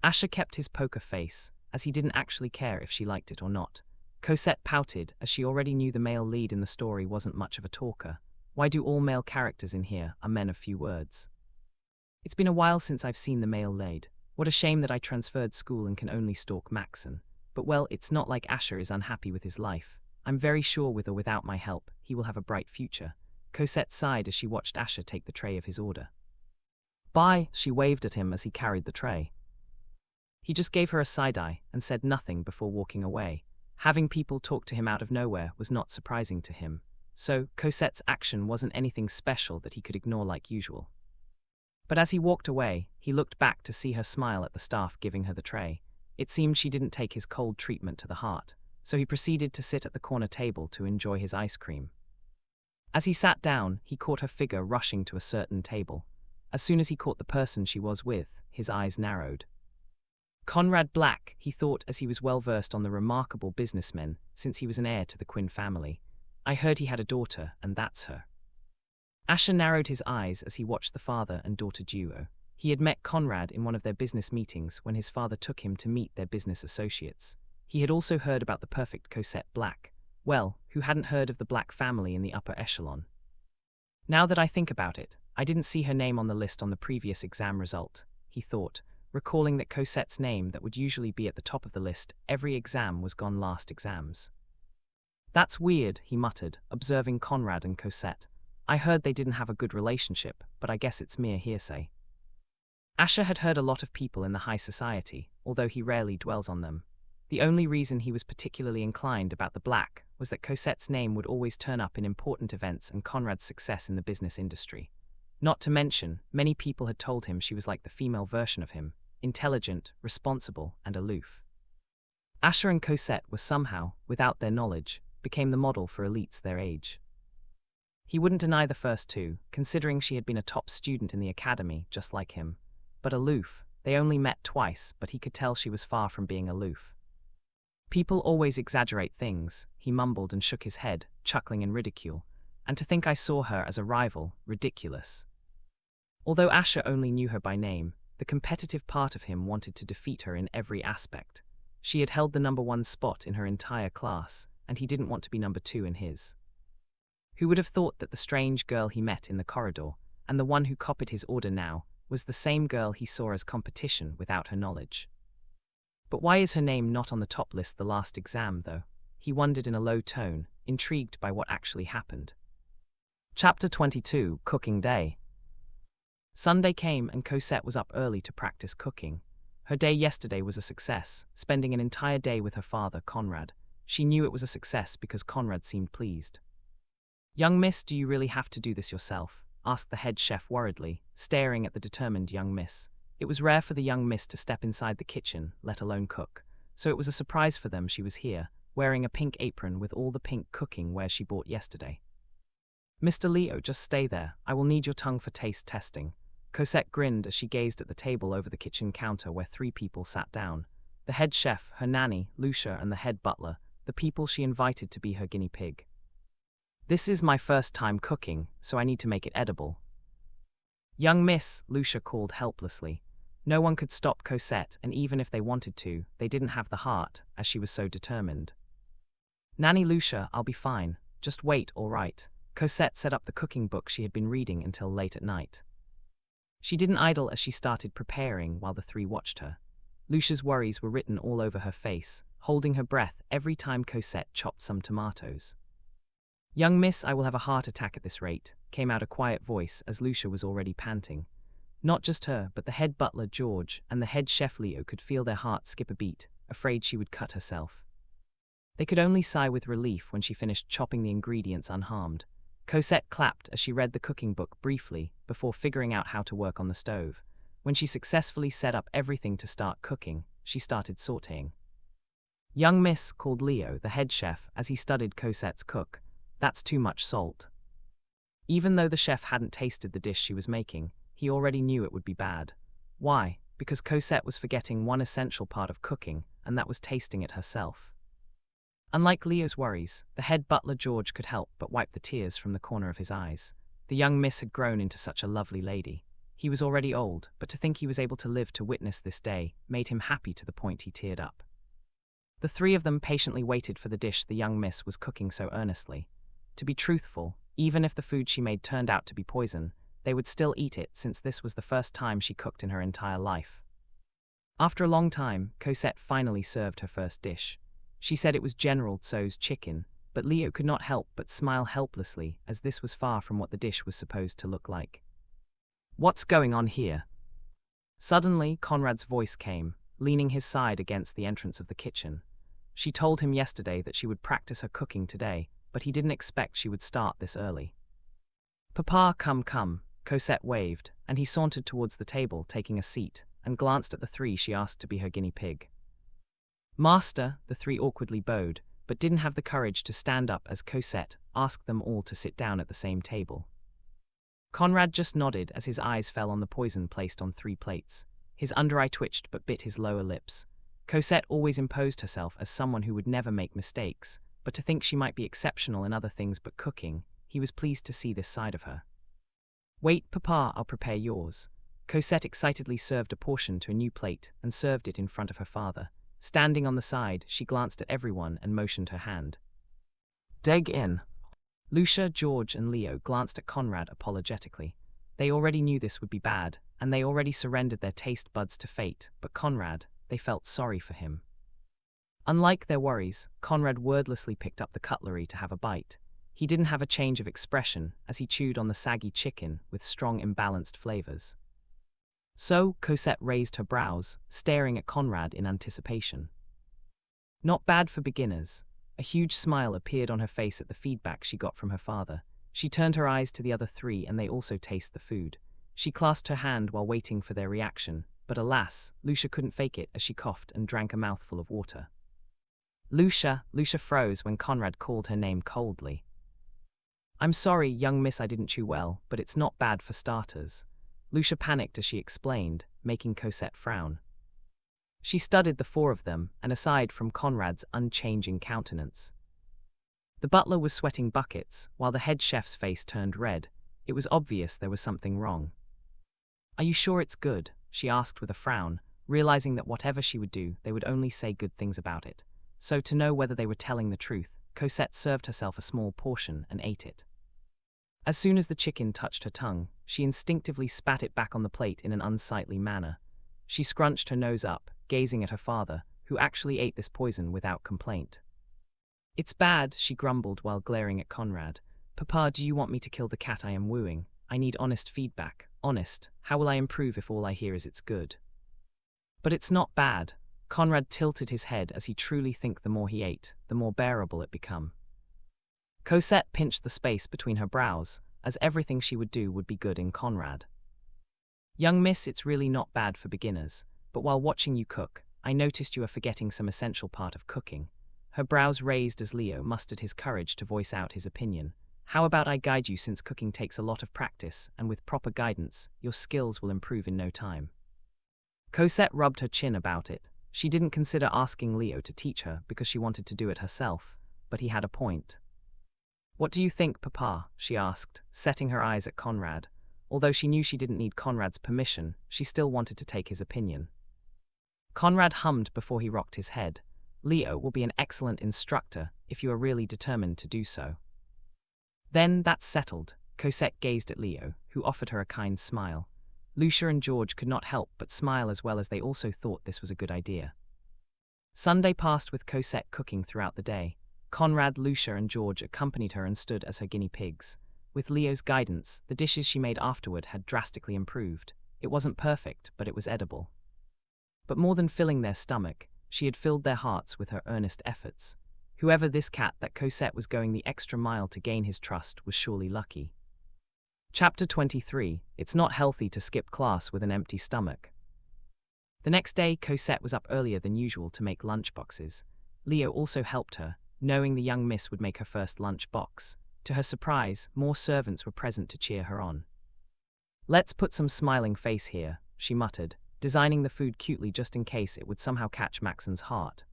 Asher kept his poker face, as he didn't actually care if she liked it or not. Cosette pouted, as she already knew the male lead in the story wasn't much of a talker. Why do all male characters in here are men of few words? "It's been a while since I've seen the male lead. What a shame that I transferred school and can only stalk Maxen. But well, it's not like Asher is unhappy with his life. I'm very sure with or without my help, he will have a bright future." Cosette sighed as she watched Asher take the tray of his order. "Bye," she waved at him as he carried the tray. He just gave her a side-eye and said nothing before walking away. Having people talk to him out of nowhere was not surprising to him, so Cosette's action wasn't anything special that he could ignore like usual. But as he walked away, he looked back to see her smile at the staff giving her the tray. It seemed she didn't take his cold treatment to the heart, so he proceeded to sit at the corner table to enjoy his ice cream. As he sat down, he caught her figure rushing to a certain table. As soon as he caught the person she was with, his eyes narrowed. Conrad Blac, he thought as he was well versed on the remarkable businessmen, since he was an heir to the Quinn family. "I heard he had a daughter, and that's her." Asher narrowed his eyes as he watched the father and daughter duo. He had met Conrad in one of their business meetings when his father took him to meet their business associates. He had also heard about the perfect Cosette Blac. Well, who hadn't heard of the Blac family in the upper echelon? Now that I think about it, I didn't see her name on the list on the previous exam result, he thought, recalling that Cosette's name that would usually be at the top of the list every exam was gone last exams. That's weird, he muttered, observing Conrad and Cosette. I heard they didn't have a good relationship, but I guess it's mere hearsay. Asher had heard a lot of people in the high society, although he rarely dwells on them. The only reason he was particularly inclined about the Blac was that Cosette's name would always turn up in important events and Conrad's success in the business industry. Not to mention, many people had told him she was like the female version of him, intelligent, responsible, and aloof. Asher and Cosette were somehow, without their knowledge, became the model for elites their age. He wouldn't deny the first two, considering she had been a top student in the academy, just like him. But aloof, they only met twice, but he could tell she was far from being aloof. People always exaggerate things, he mumbled and shook his head, chuckling in ridicule, and to think I saw her as a rival, ridiculous. Although Asher only knew her by name, the competitive part of him wanted to defeat her in every aspect. She had held the #1 spot in her entire class, and he didn't want to be #2 in his. Who would have thought that the strange girl he met in the corridor, and the one who copied his order now, was the same girl he saw as competition without her knowledge? But why is her name not on the top list the last exam, though? He wondered in a low tone, intrigued by what actually happened. Chapter 22, Cooking Day. Sunday came and Cosette was up early to practice cooking. Her day yesterday was a success, spending an entire day with her father, Conrad. She knew it was a success because Conrad seemed pleased. "Young miss, do you really have to do this yourself?" asked the head chef worriedly, staring at the determined young miss. It was rare for the young miss to step inside the kitchen, let alone cook, so it was a surprise for them she was here, wearing a pink apron with all the pink cooking ware she bought yesterday. "Mr. Leo, just stay there. I will need your tongue for taste testing." Cosette grinned as she gazed at the table over the kitchen counter where 3 people sat down. The head chef, her nanny, Lucia, and the head butler, the people she invited to be her guinea pig. "This is my first time cooking, so I need to make it edible." "Young miss," Lucia called helplessly. No one could stop Cosette, and even if they wanted to, they didn't have the heart, as she was so determined. "Nanny Lucia, I'll be fine. Just wait, all right." Cosette set up the cooking book she had been reading until late at night. She didn't idle as she started preparing while the 3 watched her. Lucia's worries were written all over her face, holding her breath every time Cosette chopped some tomatoes. "Young miss, I will have a heart attack at this rate," came out a quiet voice as Lucia was already panting. Not just her, but the head butler, George, and the head chef, Leo, could feel their hearts skip a beat, afraid she would cut herself. They could only sigh with relief when she finished chopping the ingredients unharmed. Cosette clapped as she read the cooking book briefly before figuring out how to work on the stove. When she successfully set up everything to start cooking, she started sautéing. "Young miss," called Leo, the head chef, as he studied Cosette's cook, "that's too much salt." Even though the chef hadn't tasted the dish she was making, he already knew it would be bad. Why? Because Cosette was forgetting one essential part of cooking, and that was tasting it herself. Unlike Leo's worries, the head butler George could help but wipe the tears from the corner of his eyes. The young miss had grown into such a lovely lady. He was already old, but to think he was able to live to witness this day made him happy to the point he teared up. The 3 of them patiently waited for the dish the young miss was cooking so earnestly. To be truthful, even if the food she made turned out to be poison, they would still eat it since this was the first time she cooked in her entire life. After a long time, Cosette finally served her first dish. She said it was General Tso's chicken, but Leo could not help but smile helplessly as this was far from what the dish was supposed to look like. "What's going on here?" Suddenly, Conrad's voice came, leaning his side against the entrance of the kitchen. She told him yesterday that she would practice her cooking today, but he didn't expect she would start this early. "Papa, come," Cosette waved, and he sauntered towards the table, taking a seat, and glanced at the 3 she asked to be her guinea pig. "Master," the 3 awkwardly bowed, but didn't have the courage to stand up as Cosette asked them all to sit down at the same table. Conrad just nodded as his eyes fell on the poison placed on 3 plates. His under eye twitched but bit his lower lips. Cosette always imposed herself as someone who would never make mistakes, but to think she might be exceptional in other things but cooking, he was pleased to see this side of her. "Wait, Papa, I'll prepare yours." Cosette excitedly served a portion to a new plate and served it in front of her father. Standing on the side, she glanced at everyone and motioned her hand. Dig in. Lucia, George, and Leo glanced at Conrad apologetically. They already knew this would be bad, and they already surrendered their taste buds to fate, but Conrad, they felt sorry for him. Unlike their worries, Conrad wordlessly picked up the cutlery to have a bite. He didn't have a change of expression as he chewed on the saggy chicken with strong imbalanced flavors. So, Cosette raised her brows, staring at Conrad in anticipation. Not bad for beginners. A huge smile appeared on her face at the feedback she got from her father. She turned her eyes to the other three and they also tasted the food. She clasped her hand while waiting for their reaction, but alas, Lucia couldn't fake it as she coughed and drank a mouthful of water. Lucia froze when Conrad called her name coldly. I'm sorry, young miss, I didn't chew well, but it's not bad for starters. Lucia panicked as she explained, making Cosette frown. She studied the four of them, and aside from Conrad's unchanging countenance. The butler was sweating buckets, while the head chef's face turned red. It was obvious there was something wrong. Are you sure it's good? She asked with a frown, realizing that whatever she would do, they would only say good things about it. So to know whether they were telling the truth, Cosette served herself a small portion and ate it. As soon as the chicken touched her tongue, she instinctively spat it back on the plate in an unsightly manner. She scrunched her nose up, gazing at her father, who actually ate this poison without complaint. It's bad, she grumbled while glaring at Conrad. Papa, do you want me to kill the cat I am wooing? I need honest feedback. Honest, how will I improve if all I hear is it's good? But it's not bad. Conrad tilted his head as he truly think the more he ate, the more bearable it become. Cosette pinched the space between her brows, as everything she would do would be good in Conrad. Young miss, it's really not bad for beginners, but while watching you cook, I noticed you are forgetting some essential part of cooking. Her brows raised as Leo mustered his courage to voice out his opinion. How about I guide you, since cooking takes a lot of practice, and with proper guidance, your skills will improve in no time. Cosette rubbed her chin about it. She didn't consider asking Leo to teach her because she wanted to do it herself, but he had a point. What do you think, Papa? She asked, setting her eyes at Conrad. Although she knew she didn't need Conrad's permission, she still wanted to take his opinion. Conrad hummed before he rocked his head. Leo will be an excellent instructor if you are really determined to do so. Then, that's settled. Cosette gazed at Leo, who offered her a kind smile. Lucia and George could not help but smile as well as they also thought this was a good idea. Sunday passed with Cosette cooking throughout the day. Conrad, Lucia, and George accompanied her and stood as her guinea pigs. With Leo's guidance, the dishes she made afterward had drastically improved. It wasn't perfect, but it was edible. But more than filling their stomach, she had filled their hearts with her earnest efforts. Whoever this cat that Cosette was going the extra mile to gain his trust was surely lucky. Chapter 23. It's not healthy to skip class with an empty stomach. The next day, Cosette was up earlier than usual to make lunchboxes. Leo also helped her, knowing the young miss would make her first lunchbox. To her surprise, more servants were present to cheer her on. Let's put some smiling face here, she muttered, designing the food cutely just in case it would somehow catch Maxen's heart.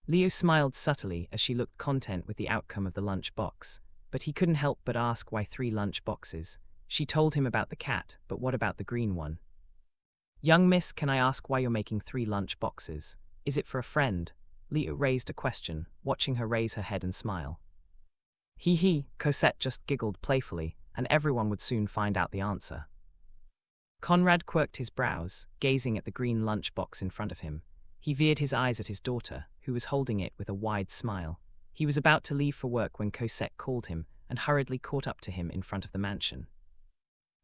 Leo smiled subtly as she looked content with the outcome of the lunchbox, but he couldn't help but ask why 3 lunchboxes. She told him about the cat, but what about the green one? Young miss, can I ask why you're making 3 lunchboxes? Is it for a friend? Leo raised a question, watching her raise her head and smile. He, Cosette just giggled playfully, and everyone would soon find out the answer. Conrad quirked his brows, gazing at the green lunchbox in front of him. He veered his eyes at his daughter, who was holding it with a wide smile. He was about to leave for work when Cosette called him and hurriedly caught up to him in front of the mansion.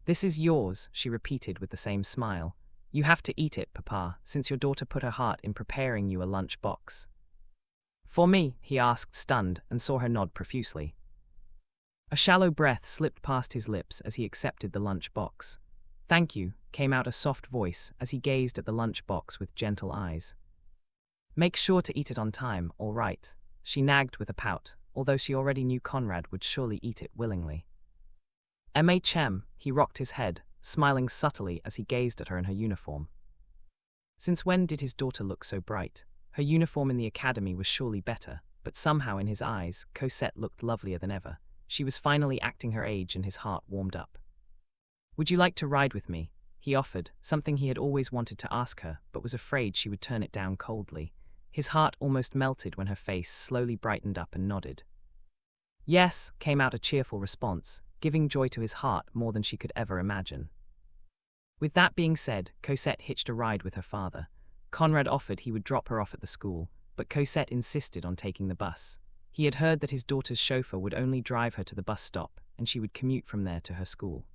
This is yours, she repeated with the same smile. You have to eat it, Papa, since your daughter put her heart in preparing you a lunchbox. For me? He asked, stunned, and saw her nod profusely. A shallow breath slipped past his lips as he accepted the lunchbox. Thank you, came out a soft voice as he gazed at the lunchbox with gentle eyes. Make sure to eat it on time, all right, she nagged with a pout, although she already knew Conrad would surely eat it willingly. He rocked his head, smiling subtly as he gazed at her in her uniform. Since when did his daughter look so bright? Her uniform in the academy was surely better, but somehow in his eyes, Cosette looked lovelier than ever. She was finally acting her age and his heart warmed up. Would you like to ride with me? he offered, something he had always wanted to ask her, but was afraid she would turn it down coldly. His heart almost melted when her face slowly brightened up and nodded. Yes, came out a cheerful response, giving joy to his heart more than she could ever imagine. With that being said, Cosette hitched a ride with her father. Conrad offered he would drop her off at the school, but Cosette insisted on taking the bus. He had heard that his daughter's chauffeur would only drive her to the bus stop, and she would commute from there to her school.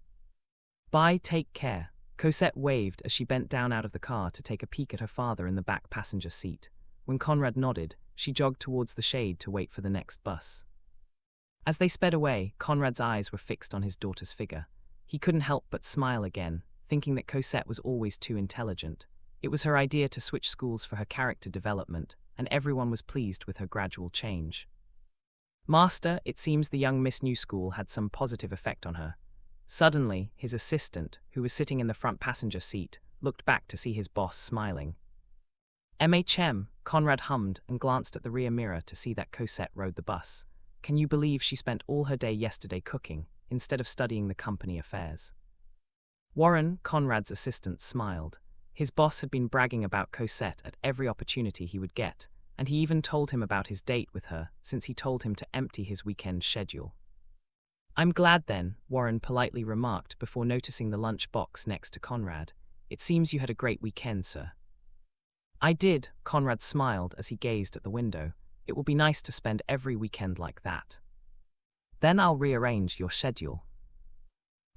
Bye, take care. Cosette waved as she bent down out of the car to take a peek at her father in the back passenger seat. When Conrad nodded, she jogged towards the shade to wait for the next bus. As they sped away, Conrad's eyes were fixed on his daughter's figure. He couldn't help but smile again, thinking that Cosette was always too intelligent. It was her idea to switch schools for her character development, and everyone was pleased with her gradual change. Master, it seems the young Miss New School had some positive effect on her. Suddenly, his assistant, who was sitting in the front passenger seat, looked back to see his boss smiling. MHM, Conrad hummed and glanced at the rear mirror to see that Cosette rode the bus. Can you believe she spent all her day yesterday cooking, instead of studying the company affairs? Warren, Conrad's assistant, smiled. His boss had been bragging about Cosette at every opportunity he would get, and he even told him about his date with her, since he told him to empty his weekend schedule. I'm glad then, Warren politely remarked before noticing the lunch box next to Conrad. It seems you had a great weekend, sir. I did, Conrad smiled as he gazed at the window. It will be nice to spend every weekend like that. Then I'll rearrange your schedule.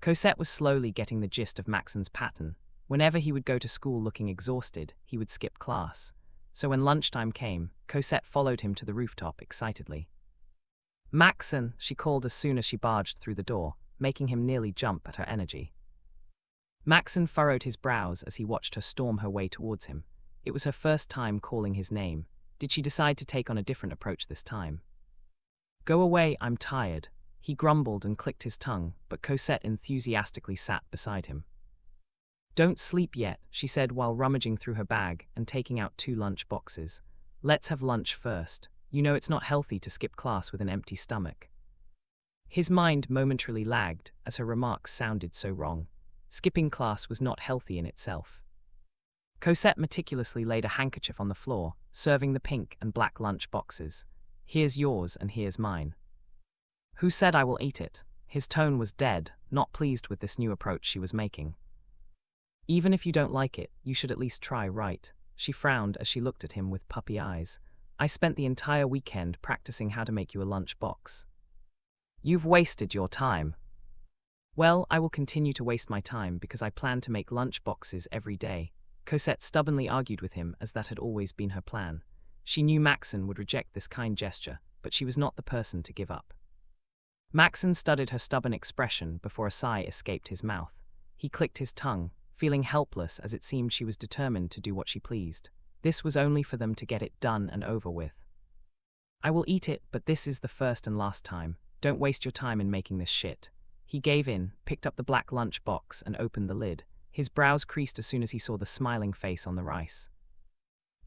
Cosette was slowly getting the gist of Maxen's pattern. Whenever he would go to school looking exhausted, he would skip class. So when lunchtime came, Cosette followed him to the rooftop excitedly. Maxen, she called as soon as she barged through the door, making him nearly jump at her energy. Maxen furrowed his brows as he watched her storm her way towards him. It was her first time calling his name. Did she decide to take on a different approach this time? Go away, I'm tired. He grumbled and clicked his tongue, but Cosette enthusiastically sat beside him. Don't sleep yet, she said while rummaging through her bag and taking out 2 lunch boxes. Let's have lunch first. You know it's not healthy to skip class with an empty stomach. His mind momentarily lagged as her remarks sounded so wrong. Skipping class was not healthy in itself. Cosette meticulously laid a handkerchief on the floor, serving the pink and black lunch boxes. Here's yours and here's mine. Who said I will eat it? His tone was dead, not pleased with this new approach she was making. Even if you don't like it, you should at least try, right? She frowned as she looked at him with puppy eyes. I spent the entire weekend practicing how to make you a lunch box. You've wasted your time. Well, I will continue to waste my time because I plan to make lunch boxes every day. Cosette stubbornly argued with him as that had always been her plan. She knew Maxen would reject this kind gesture, but she was not the person to give up. Maxen studied her stubborn expression before a sigh escaped his mouth. He clicked his tongue, feeling helpless as it seemed she was determined to do what she pleased. This was only for them to get it done and over with. I will eat it, but this is the first and last time. Don't waste your time in making this shit. He gave in, picked up the black lunch box and opened the lid. His brows creased as soon as he saw the smiling face on the rice.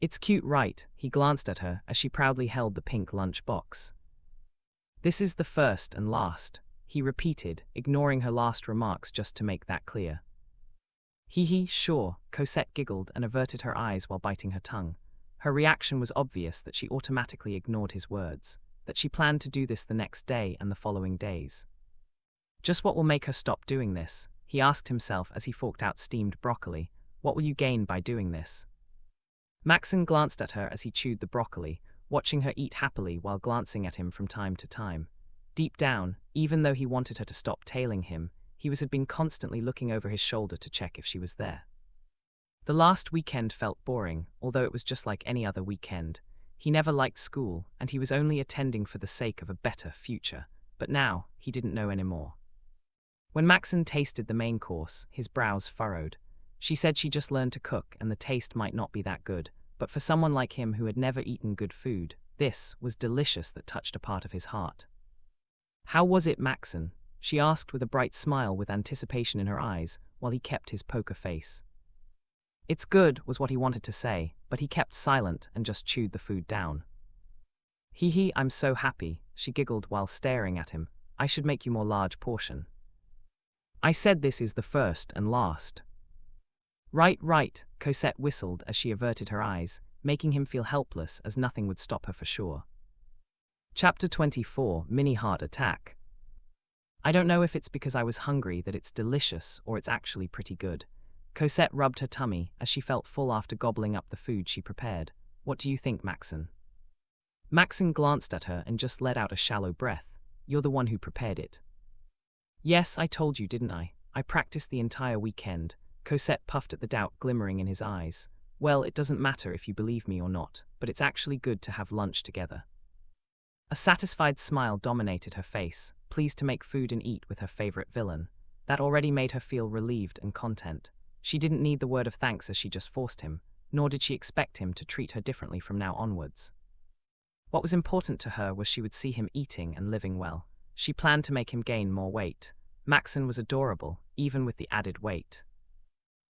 It's cute, right? He glanced at her as she proudly held the pink lunch box. This is the first and last, he repeated, ignoring her last remarks just to make that clear. Hee, sure, Cosette giggled and averted her eyes while biting her tongue. Her reaction was obvious that she automatically ignored his words, that she planned to do this the next day and the following days. Just what will make her stop doing this? He asked himself as he forked out steamed broccoli. What will you gain by doing this? Maxen glanced at her as he chewed the broccoli, watching her eat happily while glancing at him from time to time. Deep down, even though he wanted her to stop tailing him, he had been constantly looking over his shoulder to check if she was there. The last weekend felt boring, although it was just like any other weekend. He never liked school, and he was only attending for the sake of a better future. But now, he didn't know anymore. When Maxen tasted the main course, his brows furrowed. She said she just learned to cook and the taste might not be that good, but for someone like him who had never eaten good food, this was delicious that touched a part of his heart. How was it, Maxen? She asked with a bright smile with anticipation in her eyes, while he kept his poker face. It's good, was what he wanted to say, but he kept silent and just chewed the food down. I'm so happy, she giggled while staring at him. I should make you more large portion. I said this is the first and last. Right, right, Cosette whistled as she averted her eyes, making him feel helpless as nothing would stop her for sure. Chapter 24, Mini Heart Attack. I don't know if it's because I was hungry that it's delicious or it's actually pretty good. Cosette rubbed her tummy as she felt full after gobbling up the food she prepared. What do you think, Maxen? Maxen glanced at her and just let out a shallow breath. You're the one who prepared it. Yes, I told you, didn't I? I practiced the entire weekend. Cosette puffed at the doubt glimmering in his eyes. Well, it doesn't matter if you believe me or not, but it's actually good to have lunch together. A satisfied smile dominated her face, pleased to make food and eat with her favorite villain. That already made her feel relieved and content. She didn't need the word of thanks as she just forced him, nor did she expect him to treat her differently from now onwards. What was important to her was she would see him eating and living well. She planned to make him gain more weight. Maxen was adorable, even with the added weight.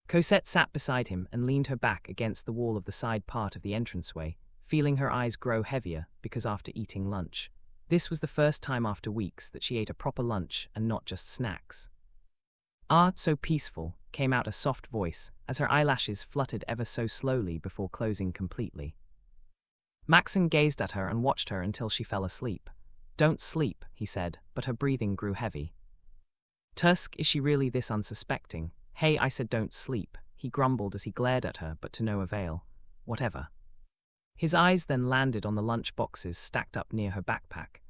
Cosette sat beside him and leaned her back against the wall of the side part of the entranceway, feeling her eyes grow heavier because after eating lunch. This was the first time after weeks that she ate a proper lunch and not just snacks. "Ah, so peaceful," came out a soft voice as her eyelashes fluttered ever so slowly before closing completely. Maxen gazed at her and watched her until she fell asleep. "Don't sleep," he said, but her breathing grew heavy. "Tusk, is she really this unsuspecting?" "Hey, I said don't sleep," he grumbled as he glared at her, but to no avail. "Whatever." His eyes then landed on the lunch boxes stacked up near her backpack.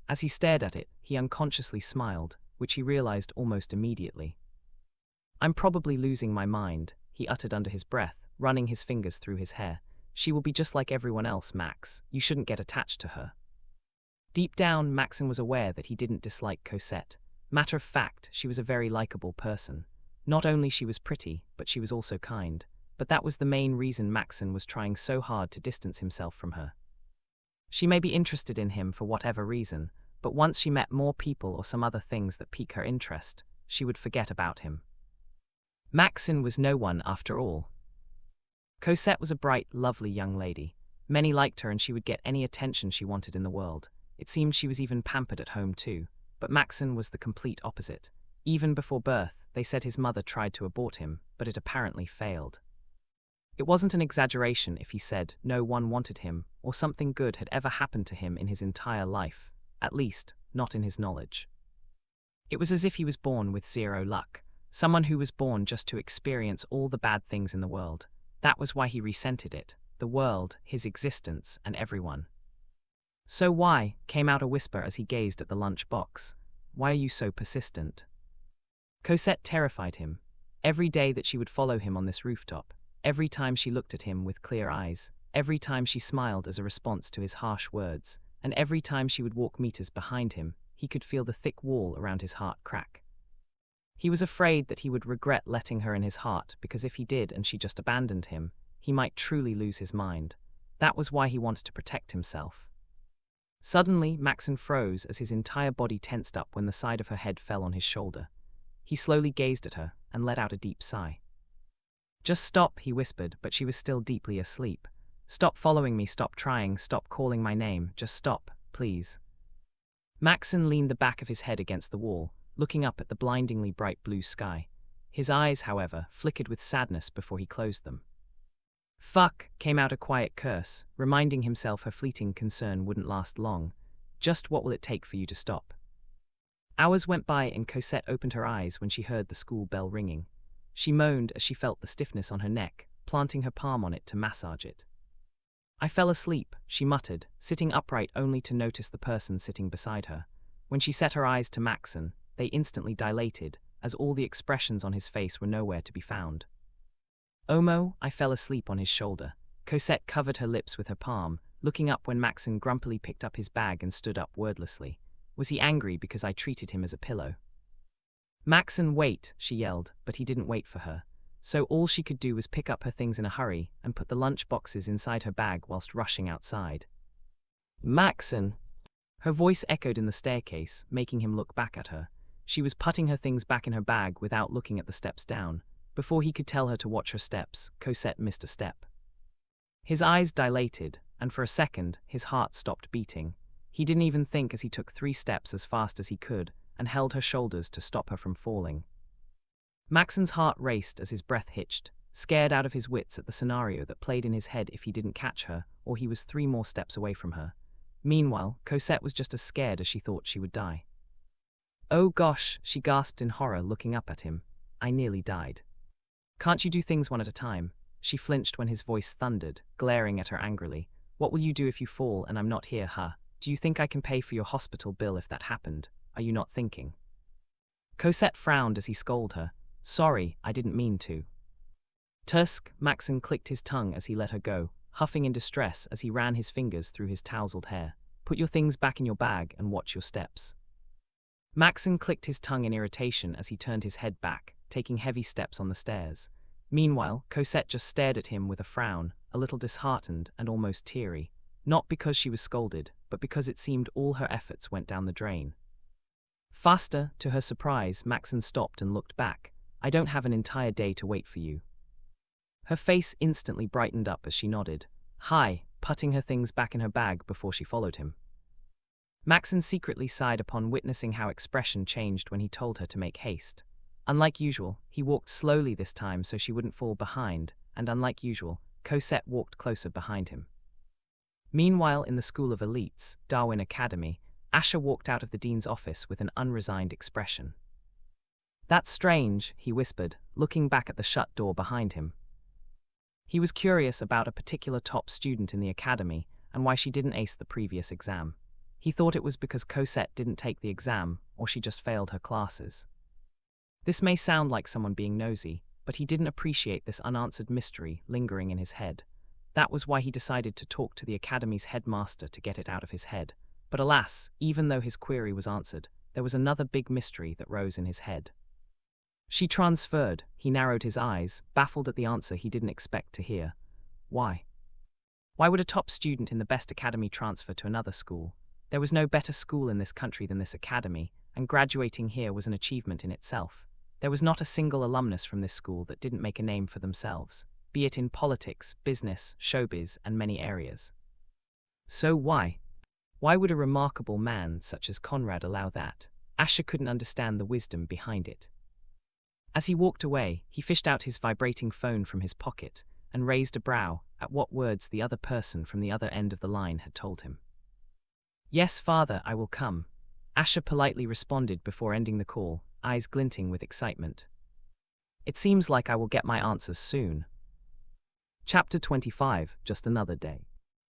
As he stared at it, he unconsciously smiled, which he realized almost immediately. "I'm probably losing my mind," he uttered under his breath, running his fingers through his hair. "She will be just like everyone else, Max. You shouldn't get attached to her." Deep down, Maxen was aware that he didn't dislike Cosette. Matter of fact, she was a very likable person. Not only she was pretty, but she was also kind. But that was the main reason Maxen was trying so hard to distance himself from her. She may be interested in him for whatever reason, but once she met more people or some other things that pique her interest, she would forget about him. Maxen was no one after all. Cosette was a bright, lovely young lady. Many liked her and she would get any attention she wanted in the world. It seemed she was even pampered at home too. But Maxen was the complete opposite. Even before birth, they said his mother tried to abort him, but it apparently failed. It wasn't an exaggeration if he said no one wanted him or something good had ever happened to him in his entire life, at least, not in his knowledge. It was as if he was born with zero luck, someone who was born just to experience all the bad things in the world. That was why he resented it, the world, his existence, and everyone. "So why?" came out a whisper as he gazed at the lunch box. "Why are you so persistent?" Cosette terrified him. Every day that she would follow him on this rooftop, every time she looked at him with clear eyes, every time she smiled as a response to his harsh words, and every time she would walk meters behind him, he could feel the thick wall around his heart crack. He was afraid that he would regret letting her in his heart because if he did and she just abandoned him, he might truly lose his mind. That was why he wanted to protect himself. Suddenly, Maxen froze as his entire body tensed up when the side of her head fell on his shoulder. He slowly gazed at her and let out a deep sigh. "Just stop," he whispered, but she was still deeply asleep. "Stop following me, stop trying, stop calling my name, just stop, please." Maxen leaned the back of his head against the wall, looking up at the blindingly bright blue sky. His eyes, however, flickered with sadness before he closed them. "Fuck," came out a quiet curse, reminding himself her fleeting concern wouldn't last long. "Just what will it take for you to stop?" Hours went by and Cosette opened her eyes when she heard the school bell ringing. She moaned as she felt the stiffness on her neck, planting her palm on it to massage it. "I fell asleep," she muttered, sitting upright only to notice the person sitting beside her. When she set her eyes to Maxen, they instantly dilated, as all the expressions on his face were nowhere to be found. "Omo," I fell asleep on his shoulder. Cosette covered her lips with her palm, looking up when Maxen grumpily picked up his bag and stood up wordlessly. Was he angry because I treated him as a pillow? "Maxen, wait," she yelled, but he didn't wait for her. So all she could do was pick up her things in a hurry and put the lunch boxes inside her bag whilst rushing outside. "Maxen!" Her voice echoed in the staircase, making him look back at her. She was putting her things back in her bag without looking at the steps down. Before he could tell her to watch her steps, Cosette missed a step. His eyes dilated, and for a second, his heart stopped beating. He didn't even think as he took 3 steps as fast as he could, and held her shoulders to stop her from falling. Maxen's heart raced as his breath hitched, scared out of his wits at the scenario that played in his head if he didn't catch her, or he was 3 more steps away from her. Meanwhile, Cosette was just as scared as she thought she would die. "Oh gosh," she gasped in horror, looking up at him. "I nearly died." "Can't you do things one at a time?" She flinched when his voice thundered, glaring at her angrily. "What will you do if you fall and I'm not here, huh? Do you think I can pay for your hospital bill if that happened? Are you not thinking?" Cosette frowned as he scolded her. "Sorry, I didn't mean to." "Tusk," Maxen clicked his tongue as he let her go, huffing in distress as he ran his fingers through his tousled hair. "Put your things back in your bag and watch your steps." Maxen clicked his tongue in irritation as he turned his head back, taking heavy steps on the stairs. Meanwhile, Cosette just stared at him with a frown, a little disheartened and almost teary, not because she was scolded, but because it seemed all her efforts went down the drain. Faster, to her surprise, Maxen stopped and looked back. "I don't have an entire day to wait for you." Her face instantly brightened up as she nodded. "Hi," putting her things back in her bag before she followed him. Maxen secretly sighed upon witnessing how expression changed when he told her to make haste. Unlike usual, he walked slowly this time so she wouldn't fall behind, and unlike usual, Cosette walked closer behind him. Meanwhile, in the School of Elites, Darwin Academy, Asher walked out of the dean's office with an unresigned expression. "That's strange," he whispered, looking back at the shut door behind him. He was curious about a particular top student in the academy and why she didn't ace the previous exam. He thought it was because Cosette didn't take the exam, or she just failed her classes. This may sound like someone being nosy, but he didn't appreciate this unanswered mystery lingering in his head. That was why he decided to talk to the academy's headmaster to get it out of his head. But alas, even though his query was answered, there was another big mystery that rose in his head. "She transferred," he narrowed his eyes, baffled at the answer he didn't expect to hear. Why? Why would a top student in the best academy transfer to another school? There was no better school in this country than this academy, and graduating here was an achievement in itself. There was not a single alumnus from this school that didn't make a name for themselves, be it in politics, business, showbiz, and many areas. So why? Why would a remarkable man such as Conrad allow that? Asher couldn't understand the wisdom behind it. As he walked away, he fished out his vibrating phone from his pocket and raised a brow at what words the other person from the other end of the line had told him. "Yes, father, I will come," Asher politely responded before ending the call, eyes glinting with excitement. "It seems like I will get my answers soon." Chapter 25, Just Another Day.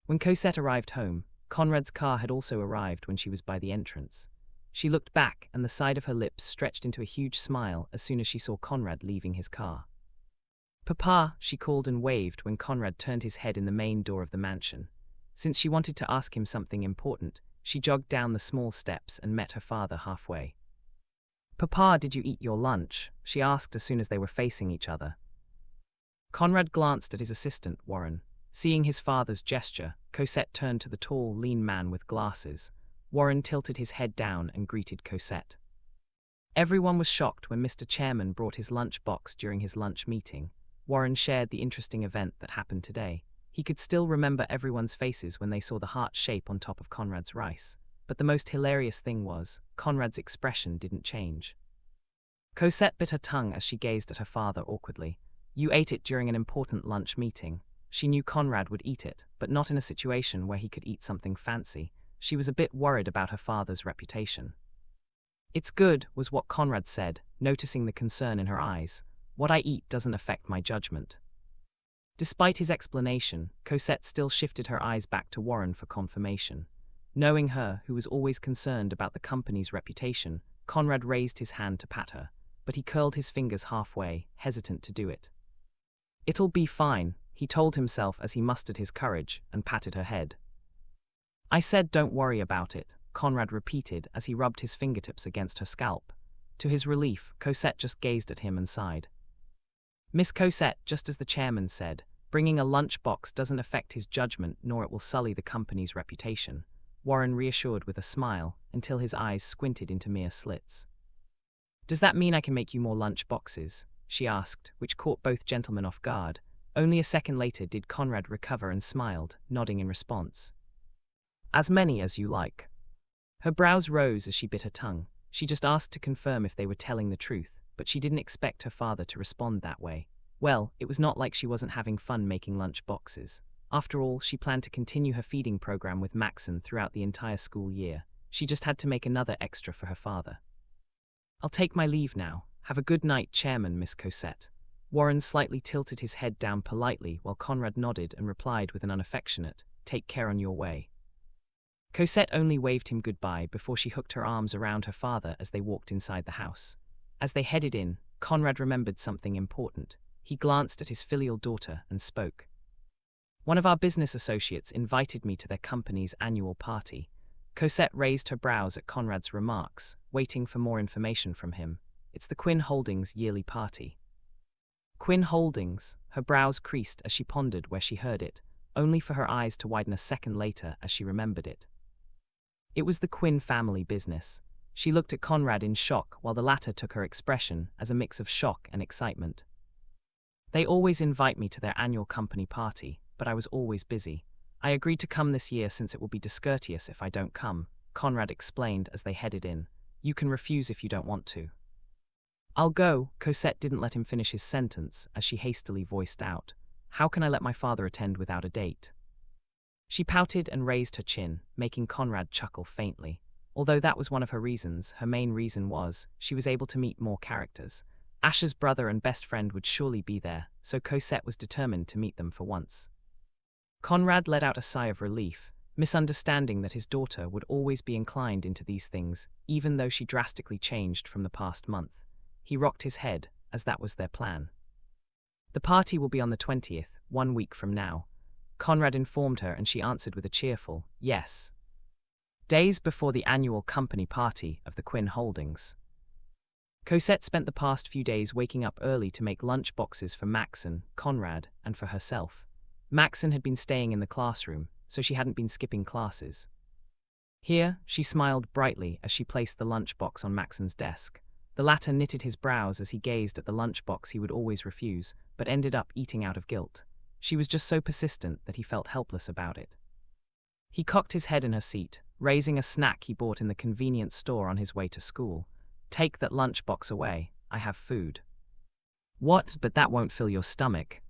When Cosette arrived home, Conrad's car had also arrived when she was by the entrance. She looked back, and the side of her lips stretched into a huge smile as soon as she saw Conrad leaving his car. "Papa," she called and waved when Conrad turned his head in the main door of the mansion. Since she wanted to ask him something important, she jogged down the small steps and met her father halfway. "Papa, did you eat your lunch?" she asked as soon as they were facing each other. Conrad glanced at his assistant, Warren. Seeing his father's gesture, Cosette turned to the tall, lean man with glasses. Warren tilted his head down and greeted Cosette. Everyone was shocked when Mr. Chairman brought his lunch box during his lunch meeting. Warren shared the interesting event that happened today. He could still remember everyone's faces when they saw the heart shape on top of Conrad's rice. But the most hilarious thing was, Conrad's expression didn't change. Cosette bit her tongue as she gazed at her father awkwardly. You ate it during an important lunch meeting. She knew Conrad would eat it, but not in a situation where he could eat something fancy. She was a bit worried about her father's reputation. "It's good," was what Conrad said, noticing the concern in her eyes. "What I eat doesn't affect my judgment." Despite his explanation, Cosette still shifted her eyes back to Warren for confirmation. Knowing her, who was always concerned about the company's reputation, Conrad raised his hand to pat her, but he curled his fingers halfway, hesitant to do it. "It'll be fine," he told himself as he mustered his courage and patted her head. "I said don't worry about it," Conrad repeated as he rubbed his fingertips against her scalp. To his relief, Cosette just gazed at him and sighed. "Miss Cosette, just as the chairman said, bringing a lunch box doesn't affect his judgment nor it will sully the company's reputation," Warren reassured with a smile until his eyes squinted into mere slits. "Does that mean I can make you more lunch boxes?" she asked, which caught both gentlemen off guard. Only a second later did Conrad recover and smiled, nodding in response. "As many as you like." Her brows rose as she bit her tongue. She just asked to confirm if they were telling the truth, but she didn't expect her father to respond that way. Well, it was not like she wasn't having fun making lunch boxes. After all, she planned to continue her feeding program with Maxen throughout the entire school year. She just had to make another extra for her father. "I'll take my leave now. Have a good night, Chairman, Miss Cosette." Warren slightly tilted his head down politely while Conrad nodded and replied with an unaffectionate, "Take care on your way." Cosette only waved him goodbye before she hooked her arms around her father as they walked inside the house. As they headed in, Conrad remembered something important. He glanced at his filial daughter and spoke. "One of our business associates invited me to their company's annual party." Cosette raised her brows at Conrad's remarks, waiting for more information from him. "It's the Quinn Holdings yearly party." Quinn Holdings, her brows creased as she pondered where she heard it, only for her eyes to widen a second later as she remembered it. It was the Quinn family business. She looked at Conrad in shock while the latter took her expression as a mix of shock and excitement. "They always invite me to their annual company party, but I was always busy. I agreed to come this year since it will be discourteous if I don't come," Conrad explained as they headed in. "You can refuse if you don't want to." "I'll go." Cosette didn't let him finish his sentence as she hastily voiced out. "How can I let my father attend without a date?" She pouted and raised her chin, making Conrad chuckle faintly. Although that was one of her reasons, her main reason was she was able to meet more characters. Asher's brother and best friend would surely be there, so Cosette was determined to meet them for once. Conrad let out a sigh of relief, misunderstanding that his daughter would always be inclined into these things, even though she drastically changed from the past month. He rocked his head, as that was their plan. "The party will be on the 20th, 1 week from now." Conrad informed her and she answered with a cheerful, "Yes." Days before the annual company party of the Quinn Holdings. Cosette spent the past few days waking up early to make lunch boxes for Maxen, Conrad, and for herself. Maxen had been staying in the classroom, so she hadn't been skipping classes. Here, she smiled brightly as she placed the lunchbox on Maxen's desk. The latter knitted his brows as he gazed at the lunchbox he would always refuse, but ended up eating out of guilt. She was just so persistent that he felt helpless about it. He cocked his head in her seat, raising a snack he bought in the convenience store on his way to school. "Take that lunchbox away. I have food." "What? But that won't fill your stomach."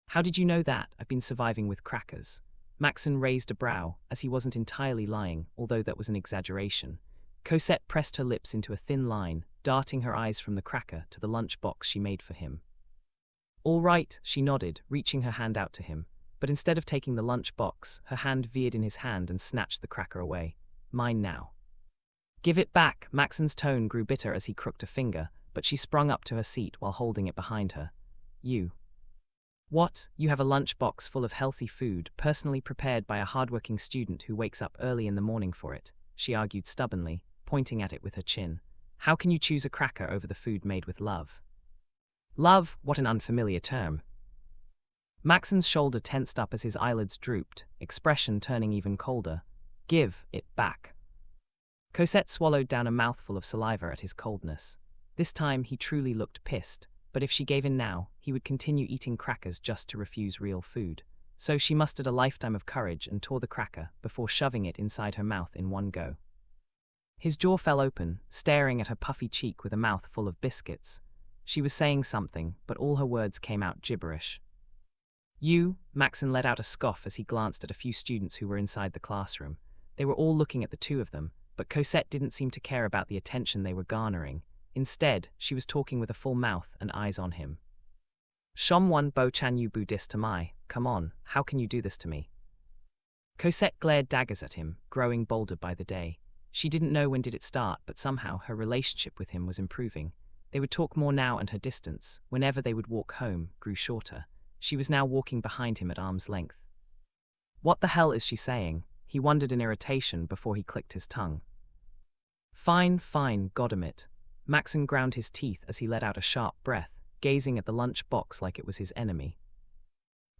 "How did you know that? I've been surviving with crackers." Maxen raised a brow, as he wasn't entirely lying, although that was an exaggeration. Cosette pressed her lips into a thin line, darting her eyes from the cracker to the lunchbox she made for him. "All right," she nodded, reaching her hand out to him. But instead of taking the lunchbox, her hand veered in his hand and snatched the cracker away. "Mine now." "Give it back." Maxen's tone grew bitter as he crooked a finger, but she sprung up to her seat while holding it behind her. "You. What? You have a lunchbox full of healthy food, personally prepared by a hardworking student who wakes up early in the morning for it," she argued stubbornly, pointing at it with her chin. "How can you choose a cracker over the food made with love?" "Love? What an unfamiliar term." Maxen's shoulder tensed up as his eyelids drooped, expression turning even colder. "Give it back." Cosette swallowed down a mouthful of saliva at his coldness. This time he truly looked pissed, but if she gave in now, he would continue eating crackers just to refuse real food. So she mustered a lifetime of courage and tore the cracker before shoving it inside her mouth in one go. His jaw fell open, staring at her puffy cheek with a mouth full of biscuits. She was saying something, but all her words came out gibberish. "You," Maxen let out a scoff as he glanced at a few students who were inside the classroom. They were all looking at the two of them, but Cosette didn't seem to care about the attention they were garnering. Instead, she was talking with a full mouth and eyes on him. "Shom one bo chan you bu dis to mai. Come on, how can you do this to me?" Cosette glared daggers at him, growing bolder by the day. She didn't know when did it start, but somehow her relationship with him was improving. They would talk more now, and her distance, whenever they would walk home, grew shorter. She was now walking behind him at arm's length. "What the hell is she saying?" He wondered in irritation before he clicked his tongue. Fine, goddamit." Maxen ground his teeth as he let out a sharp breath, gazing at the lunch box like it was his enemy.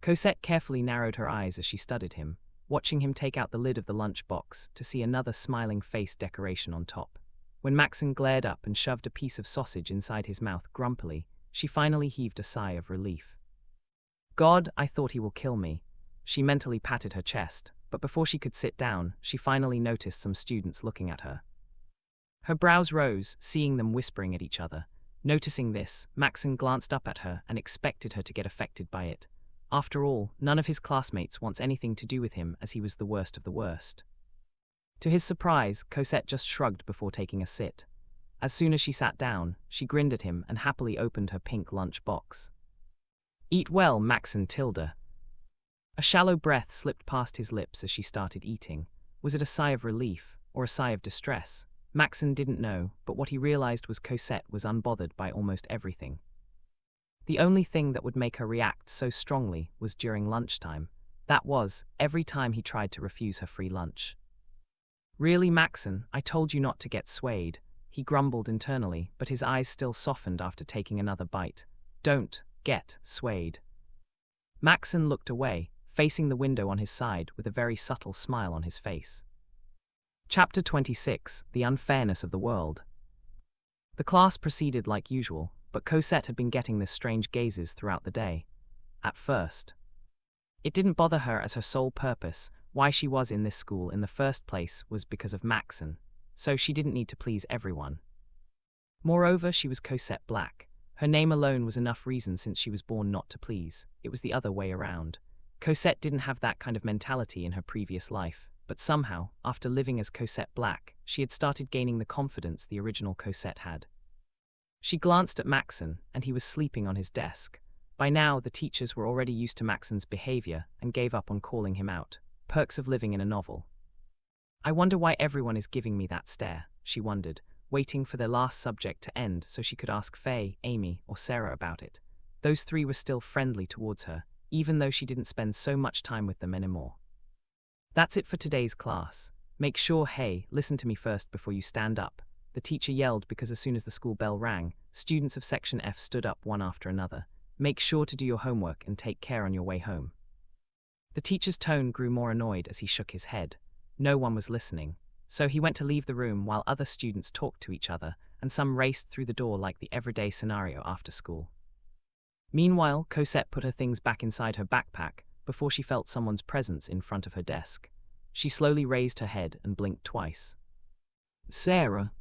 Cosette carefully narrowed her eyes as she studied him, watching him take out the lid of the lunch box to see another smiling face decoration on top. When Maxen glared up and shoved a piece of sausage inside his mouth grumpily, she finally heaved a sigh of relief. "God, I thought he will kill me." She mentally patted her chest, but before she could sit down, she finally noticed some students looking at her. Her brows rose, seeing them whispering at each other. Noticing this, Maxen glanced up at her and expected her to get affected by it. After all, none of his classmates wants anything to do with him as he was the worst of the worst. To his surprise, Cosette just shrugged before taking a sit. As soon as she sat down, she grinned at him and happily opened her pink lunch box. "Eat well, Maxen Tilda." A shallow breath slipped past his lips as she started eating. Was it a sigh of relief, or a sigh of distress? Maxen didn't know, but what he realized was Cosette was unbothered by almost everything. The only thing that would make her react so strongly was during lunchtime. That was, every time he tried to refuse her free lunch. "Really, Maxen, I told you not to get swayed," he grumbled internally, but his eyes still softened after taking another bite. "Don't get swayed." Maxen looked away, facing the window on his side with a very subtle smile on his face. Chapter 26, The Unfairness of the World. The class proceeded like usual, but Cosette had been getting this strange gazes throughout the day. At first, it didn't bother her as her sole purpose, why she was in this school in the first place, was because of Maxen, so she didn't need to please everyone. Moreover, she was Cosette Blac. Her name alone was enough reason since she was born not to please. It was the other way around. Cosette didn't have that kind of mentality in her previous life, but somehow, after living as Cosette Blac, she had started gaining the confidence the original Cosette had. She glanced at Maxen, and he was sleeping on his desk. By now, the teachers were already used to Maxen's behavior and gave up on calling him out. Perks of living in a novel. "I wonder why everyone is giving me that stare," she wondered, waiting for their last subject to end so she could ask Faye, Amy, or Sarah about it. Those three were still friendly towards her, even though she didn't spend so much time with them anymore. "That's it for today's class. Make sure, hey, listen to me first before you stand up," the teacher yelled because as soon as the school bell rang, students of Section F stood up one after another. "Make sure to do your homework and take care on your way home." The teacher's tone grew more annoyed as he shook his head. No one was listening, so he went to leave the room while other students talked to each other, and some raced through the door like the everyday scenario after school. Meanwhile, Cosette put her things back inside her backpack before she felt someone's presence in front of her desk. She slowly raised her head and blinked twice. "Sarah."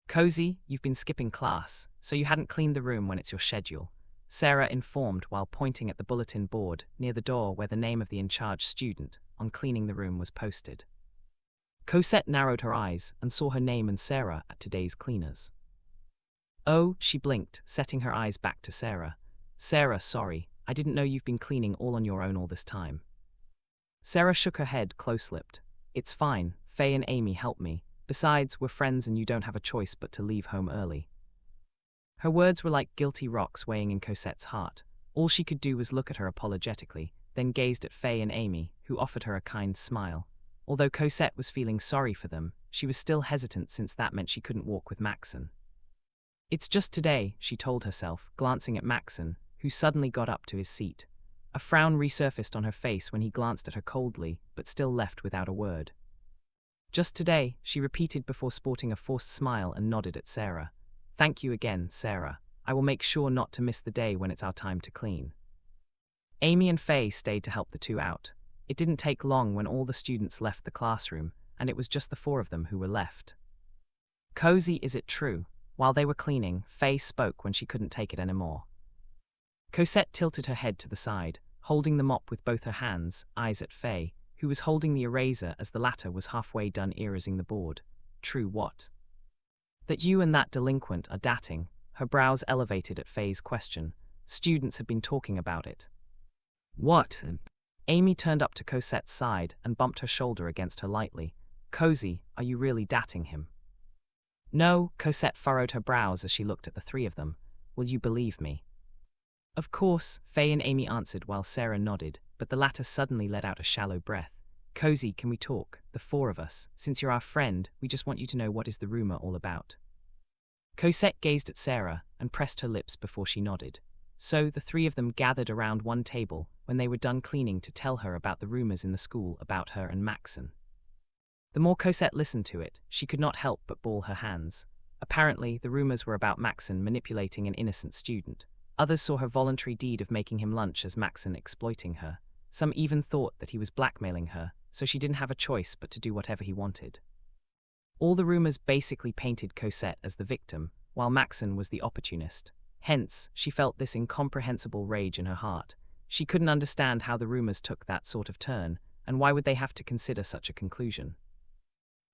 "Cozy, you've been skipping class, so you hadn't cleaned the room when it's your schedule," Sarah informed while pointing at the bulletin board near the door where the name of the in-charge student on cleaning the room was posted. Cosette narrowed her eyes and saw her name and Sarah at today's cleaners. "Oh," she blinked, setting her eyes back to Sarah. "Sarah, sorry, I didn't know you've been cleaning all on your own all this time." Sarah shook her head, close-lipped. "It's fine, Faye and Amy helped me. Besides, we're friends and you don't have a choice but to leave home early." Her words were like guilty rocks weighing in Cosette's heart. All she could do was look at her apologetically, then gazed at Faye and Amy, who offered her a kind smile. Although Cosette was feeling sorry for them, she was still hesitant since that meant she couldn't walk with Maxen. "It's just today," she told herself, glancing at Maxen, who suddenly got up to his seat. A frown resurfaced on her face when he glanced at her coldly, but still left without a word. "Just today," she repeated before sporting a forced smile and nodded at Sarah. "Thank you again, Sarah. I will make sure not to miss the day when it's our time to clean." Amy and Faye stayed to help the two out. It didn't take long when all the students left the classroom, and it was just the four of them who were left. "Cozy, is it true?" While they were cleaning, Faye spoke when she couldn't take it anymore. Cosette tilted her head to the side, holding the mop with both her hands, eyes at Faye, who was holding the eraser as the latter was halfway done erasing the board. "True what?" "That you and that delinquent are dating." Her brows elevated at Faye's question. Students had been talking about it. "What?" Amy turned up to Cosette's side and bumped her shoulder against her lightly. "Cozy, are you really dating him?" "No," Cosette furrowed her brows as she looked at the three of them. "Will you believe me?" "Of course," Faye and Amy answered while Sarah nodded, but the latter suddenly let out a shallow breath. "Cozy, can we talk, the four of us? Since you're our friend, we just want you to know what is the rumor all about." Cosette gazed at Sarah and pressed her lips before she nodded. So the three of them gathered around one table when they were done cleaning to tell her about the rumors in the school about her and Maxen. The more Cosette listened to it, she could not help but ball her hands. Apparently, the rumors were about Maxen manipulating an innocent student. Others saw her voluntary deed of making him lunch as Maxen exploiting her. Some even thought that he was blackmailing her, so she didn't have a choice but to do whatever he wanted. All the rumors basically painted Cosette as the victim, while Maxen was the opportunist. Hence, she felt this incomprehensible rage in her heart. She couldn't understand how the rumors took that sort of turn, and why would they have to consider such a conclusion.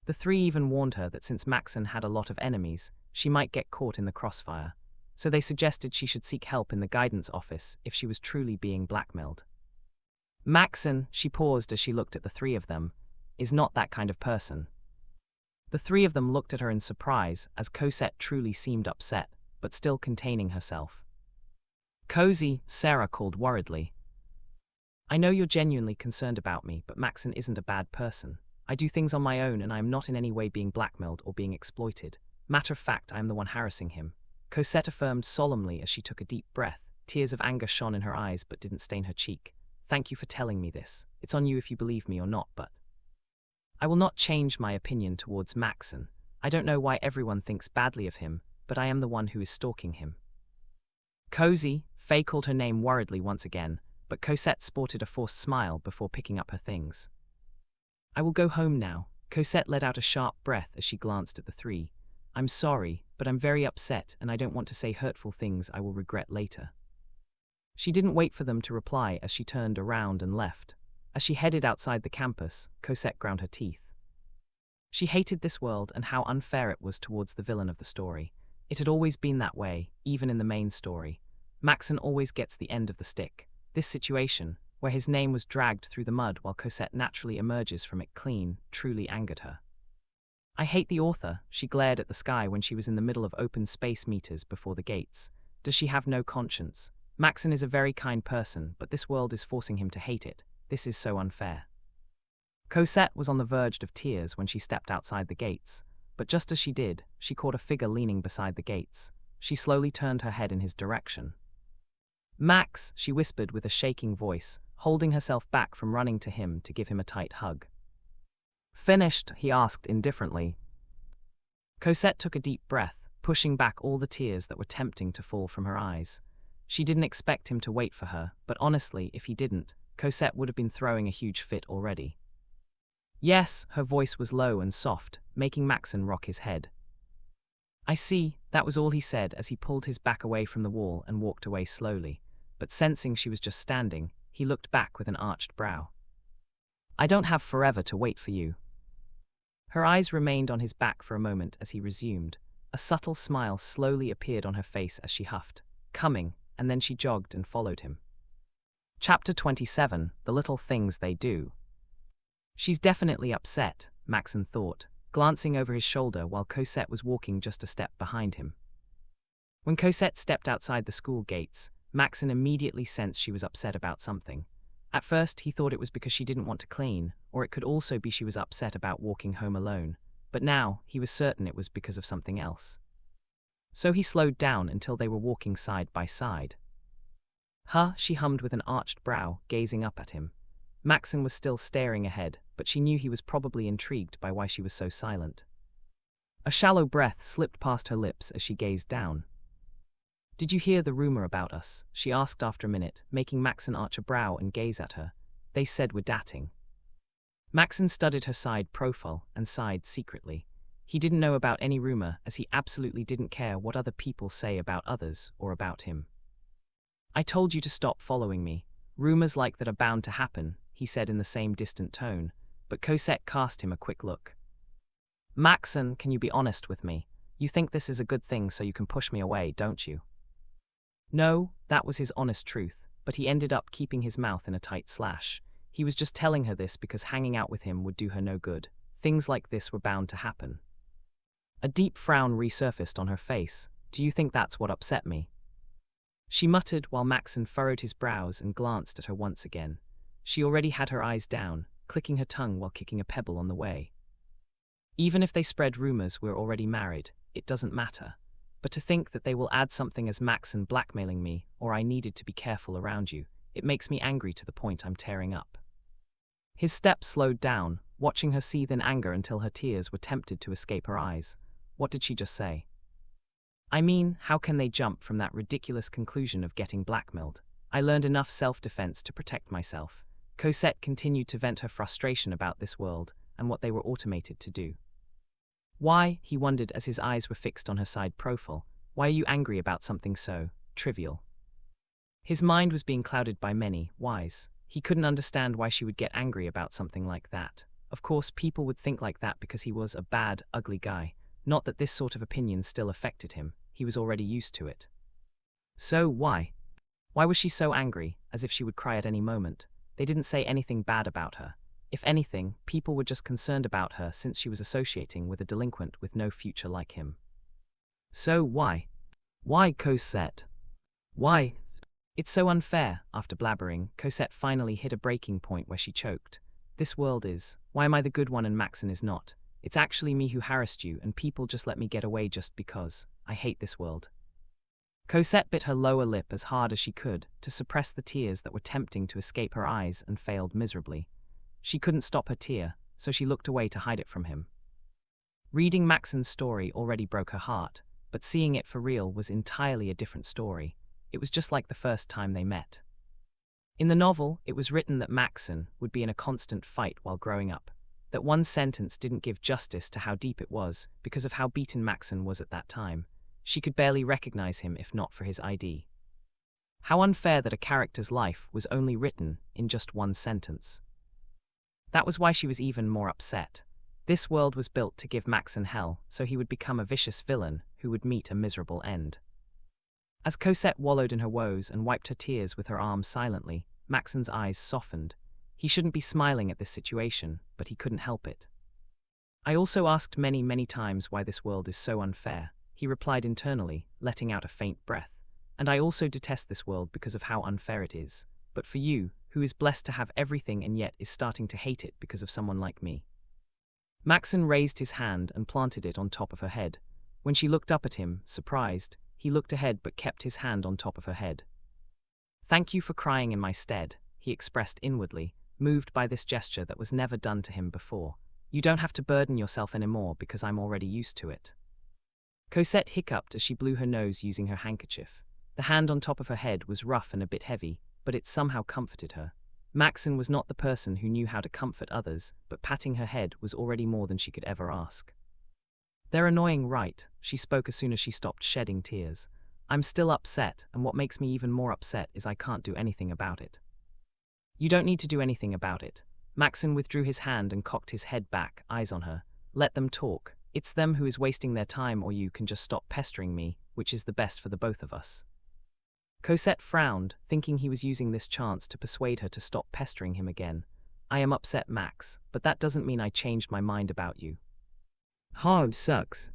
The three even warned her that since Maxen had a lot of enemies, she might get caught in the crossfire, so they suggested she should seek help in the guidance office if she was truly being blackmailed. Maxen, she paused as she looked at the three of them, is not that kind of person. The three of them looked at her in surprise, as Cosette truly seemed upset, but still containing herself. "Cozy," Sarah called worriedly. "I know you're genuinely concerned about me, but Maxen isn't a bad person. I do things on my own and I am not in any way being blackmailed or being exploited. Matter of fact, I am the one harassing him," Cosette affirmed solemnly as she took a deep breath. Tears of anger shone in her eyes but didn't stain her cheek. "Thank you for telling me this. It's on you if you believe me or not, but I will not change my opinion towards Maxen. I don't know why everyone thinks badly of him, but I am the one who is stalking him." "Cozy," Faye called her name worriedly once again, but Cosette sported a forced smile before picking up her things. "I will go home now." Cosette let out a sharp breath as she glanced at the three. "I'm sorry, but I'm very upset and I don't want to say hurtful things I will regret later." She didn't wait for them to reply as she turned around and left. As she headed outside the campus, Cosette ground her teeth. She hated this world and how unfair it was towards the villain of the story. It had always been that way, even in the main story. Maxen always gets the end of the stick. This situation, where his name was dragged through the mud while Cosette naturally emerges from it clean, truly angered her. "I hate the author," she glared at the sky when she was in the middle of open space meters before the gates. "Does she have no conscience? Maxen is a very kind person, but this world is forcing him to hate it. This is so unfair." Cosette was on the verge of tears when she stepped outside the gates, but just as she did, she caught a figure leaning beside the gates. She slowly turned her head in his direction. "Max," she whispered with a shaking voice, holding herself back from running to him to give him a tight hug. "Finished?" he asked indifferently. Cosette took a deep breath, pushing back all the tears that were tempting to fall from her eyes. She didn't expect him to wait for her, but honestly, if he didn't, Cosette would have been throwing a huge fit already. "Yes," her voice was low and soft, making Maxen rock his head. "I see," that was all he said as he pulled his back away from the wall and walked away slowly, but sensing she was just standing, he looked back with an arched brow. "I don't have forever to wait for you." Her eyes remained on his back for a moment as he resumed. A subtle smile slowly appeared on her face as she huffed, "Coming," and then she jogged and followed him. Chapter 27, The Little Things They Do. "She's definitely upset," Maxen thought, glancing over his shoulder while Cosette was walking just a step behind him. When Cosette stepped outside the school gates, Maxen immediately sensed she was upset about something. At first, he thought it was because she didn't want to clean, or it could also be she was upset about walking home alone, but now he was certain it was because of something else. So he slowed down until they were walking side by side. "Huh," she hummed with an arched brow, gazing up at him. Maxen was still staring ahead, but she knew he was probably intrigued by why she was so silent. A shallow breath slipped past her lips as she gazed down. "Did you hear the rumor about us?" she asked after a minute, making Maxen arch a brow and gaze at her. "They said we're dating." Maxen studied her side profile and sighed secretly. He didn't know about any rumor, as he absolutely didn't care what other people say about others or about him. "I told you to stop following me. Rumors like that are bound to happen," he said in the same distant tone, but Cosette cast him a quick look. "Maxen, can you be honest with me? You think this is a good thing so you can push me away, don't you?" No, that was his honest truth, but he ended up keeping his mouth in a tight slash. He was just telling her this because hanging out with him would do her no good. Things like this were bound to happen. A deep frown resurfaced on her face. "Do you think that's what upset me?" She muttered while Maxen furrowed his brows and glanced at her once again. She already had her eyes down, clicking her tongue while kicking a pebble on the way. "Even if they spread rumors we're already married, it doesn't matter. But to think that they will add something as Maxen blackmailing me, or I needed to be careful around you, it makes me angry to the point I'm tearing up." His step slowed down, watching her seethe in anger until her tears were tempted to escape her eyes. What did she just say? "I mean, how can they jump from that ridiculous conclusion of getting blackmailed? I learned enough self-defense to protect myself." Cosette continued to vent her frustration about this world and what they were automated to do. Why, he wondered as his eyes were fixed on her side profile, why are you angry about something so trivial? His mind was being clouded by many whys. He couldn't understand why she would get angry about something like that. Of course, people would think like that because he was a bad, ugly guy. Not that this sort of opinion still affected him. He was already used to it. So why? Why was she so angry, as if she would cry at any moment? They didn't say anything bad about her. If anything, people were just concerned about her since she was associating with a delinquent with no future like him. So why? Why, Cosette? Why? It's so unfair. After blabbering, Cosette finally hit a breaking point where she choked. This world is. Why am I the good one and Maxen is not? It's actually me who harassed you and people just let me get away just because. I hate this world. Cosette bit her lower lip as hard as she could to suppress the tears that were tempting to escape her eyes and failed miserably. She couldn't stop her tear, so she looked away to hide it from him. Reading Maxen's story already broke her heart, but seeing it for real was entirely a different story. It was just like the first time they met. In the novel, it was written that Maxen would be in a constant fight while growing up, that one sentence didn't give justice to how deep it was because of how beaten Maxen was at that time. She could barely recognize him if not for his ID. How unfair that a character's life was only written in just one sentence. That was why she was even more upset. This world was built to give Maxen hell, so he would become a vicious villain who would meet a miserable end. As Cosette wallowed in her woes and wiped her tears with her arms silently, Maxen's eyes softened. He shouldn't be smiling at this situation, but he couldn't help it. I also asked many, many times why this world is so unfair. He replied internally, letting out a faint breath. And I also detest this world because of how unfair it is. But for you, who is blessed to have everything and yet is starting to hate it because of someone like me. Maxen raised his hand and planted it on top of her head. When she looked up at him, surprised, he looked ahead but kept his hand on top of her head. Thank you for crying in my stead, he expressed inwardly, moved by this gesture that was never done to him before. You don't have to burden yourself anymore because I'm already used to it. Cosette hiccuped as she blew her nose using her handkerchief. The hand on top of her head was rough and a bit heavy, but it somehow comforted her. Maxen was not the person who knew how to comfort others, but patting her head was already more than she could ever ask. They're annoying, right? She spoke as soon as she stopped shedding tears. I'm still upset, and what makes me even more upset is I can't do anything about it. You don't need to do anything about it. Maxen withdrew his hand and cocked his head back, eyes on her. Let them talk. It's them who is wasting their time, or you can just stop pestering me, which is the best for the both of us. Cosette frowned, thinking he was using this chance to persuade her to stop pestering him again. I am upset, Max, but that doesn't mean I changed my mind about you. Hard sucks.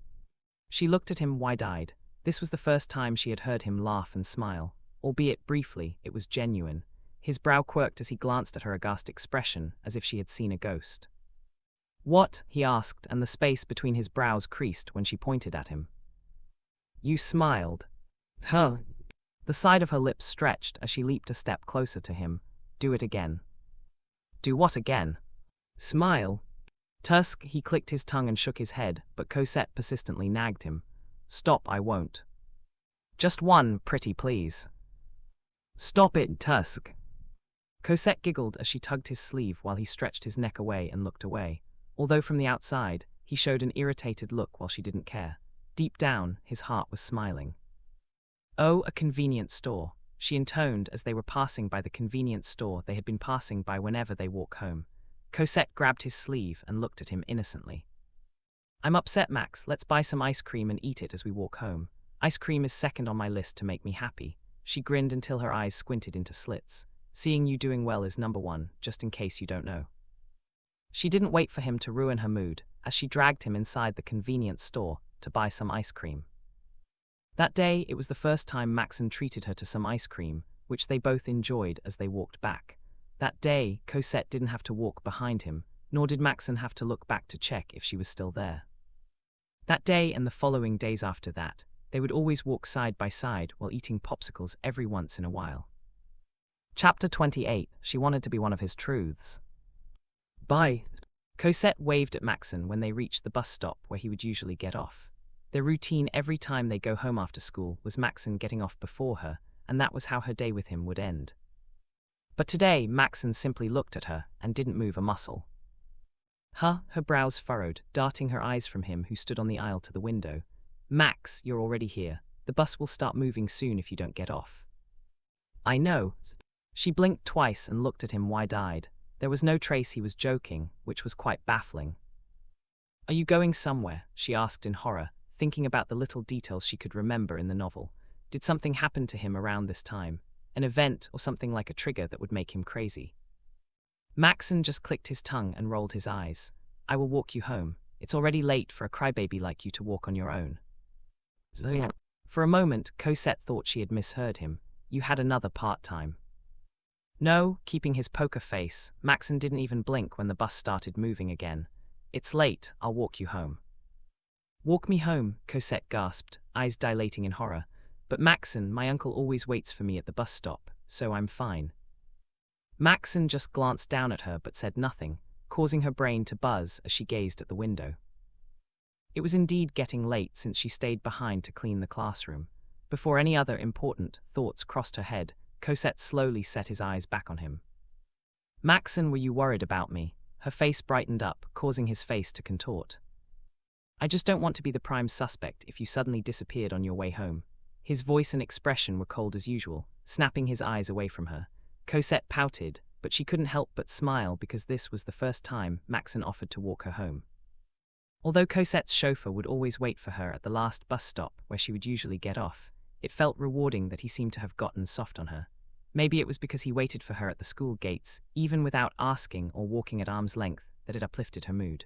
She looked at him wide-eyed. This was the first time she had heard him laugh and smile. Albeit briefly, it was genuine. His brow quirked as he glanced at her aghast expression, as if she had seen a ghost. What? He asked, and the space between his brows creased when she pointed at him. You smiled. Huh. The side of her lips stretched as she leaped a step closer to him. Do it again. Do what again? Smile. Tusk, he clicked his tongue and shook his head, but Cosette persistently nagged him. Stop, I won't. Just one, pretty please. Stop it, Tusk. Cosette giggled as she tugged his sleeve while he stretched his neck away and looked away. Although from the outside, he showed an irritated look while she didn't care. Deep down, his heart was smiling. Oh, a convenience store, she intoned as they were passing by the convenience store they had been passing by whenever they walk home. Cosette grabbed his sleeve and looked at him innocently. I'm upset, Max. Let's buy some ice cream and eat it as we walk home. Ice cream is second on my list to make me happy. She grinned until her eyes squinted into slits. Seeing you doing well is number one, just in case you don't know. She didn't wait for him to ruin her mood, as she dragged him inside the convenience store to buy some ice cream. That day, it was the first time Maxen treated her to some ice cream, which they both enjoyed as they walked back. That day, Cosette didn't have to walk behind him, nor did Maxen have to look back to check if she was still there. That day and the following days after that, they would always walk side by side while eating popsicles every once in a while. Chapter 28. She wanted to be one of his truths. Bye. Cosette waved at Maxen when they reached the bus stop where he would usually get off. Their routine every time they go home after school was Maxen getting off before her, and that was how her day with him would end. But today, Maxen simply looked at her and didn't move a muscle. Huh, her brows furrowed, darting her eyes from him who stood on the aisle to the window. Max, you're already here. The bus will start moving soon if you don't get off. I know. She blinked twice and looked at him wide-eyed. There was no trace he was joking, which was quite baffling. Are you going somewhere? She asked in horror, thinking about the little details she could remember in the novel. Did something happen to him around this time? An event or something like a trigger that would make him crazy? Maxen just clicked his tongue and rolled his eyes. I will walk you home. It's already late for a crybaby like you to walk on your own. For a moment, Cosette thought she had misheard him. You had another part-time. No, keeping his poker face, Maxen didn't even blink when the bus started moving again. It's late, I'll walk you home. Walk me home, Cosette gasped, eyes dilating in horror. But Maxen, my uncle always waits for me at the bus stop, so I'm fine. Maxen just glanced down at her but said nothing, causing her brain to buzz as she gazed at the window. It was indeed getting late since she stayed behind to clean the classroom. Before any other important thoughts crossed her head, Cosette slowly set his eyes back on him. Maxen, were you worried about me? Her face brightened up, causing his face to contort. I just don't want to be the prime suspect if you suddenly disappeared on your way home. His voice and expression were cold as usual, snapping his eyes away from her. Cosette pouted, but she couldn't help but smile because this was the first time Maxen offered to walk her home. Although Cosette's chauffeur would always wait for her at the last bus stop where she would usually get off, it felt rewarding that he seemed to have gotten soft on her. Maybe it was because he waited for her at the school gates, even without asking or walking at arm's length, that it uplifted her mood.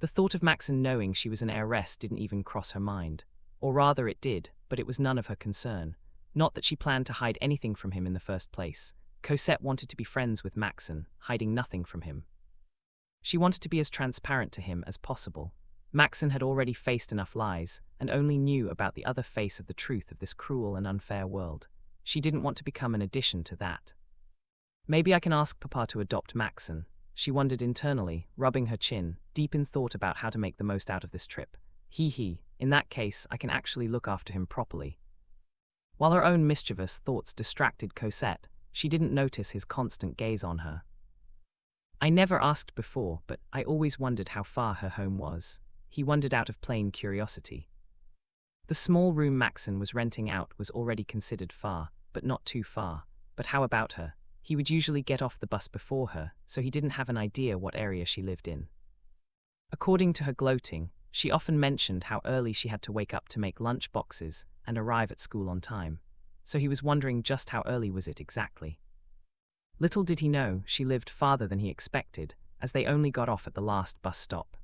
The thought of Maxen knowing she was an heiress didn't even cross her mind. Or rather it did, but it was none of her concern. Not that she planned to hide anything from him in the first place. Cosette wanted to be friends with Maxen, hiding nothing from him. She wanted to be as transparent to him as possible. Maxen had already faced enough lies, and only knew about the other face of the truth of this cruel and unfair world. She didn't want to become an addition to that. Maybe I can ask Papa to adopt Maxen, she wondered internally, rubbing her chin, deep in thought about how to make the most out of this trip. In that case, I can actually look after him properly. While her own mischievous thoughts distracted Cosette, she didn't notice his constant gaze on her. I never asked before, but I always wondered how far her home was. He wondered out of plain curiosity. The small room Maxen was renting out was already considered far, but not too far. But how about her? He would usually get off the bus before her, so he didn't have an idea what area she lived in. According to her gloating, she often mentioned how early she had to wake up to make lunch boxes and arrive at school on time, so he was wondering just how early was it exactly. Little did he know she lived farther than he expected, as they only got off at the last bus stop.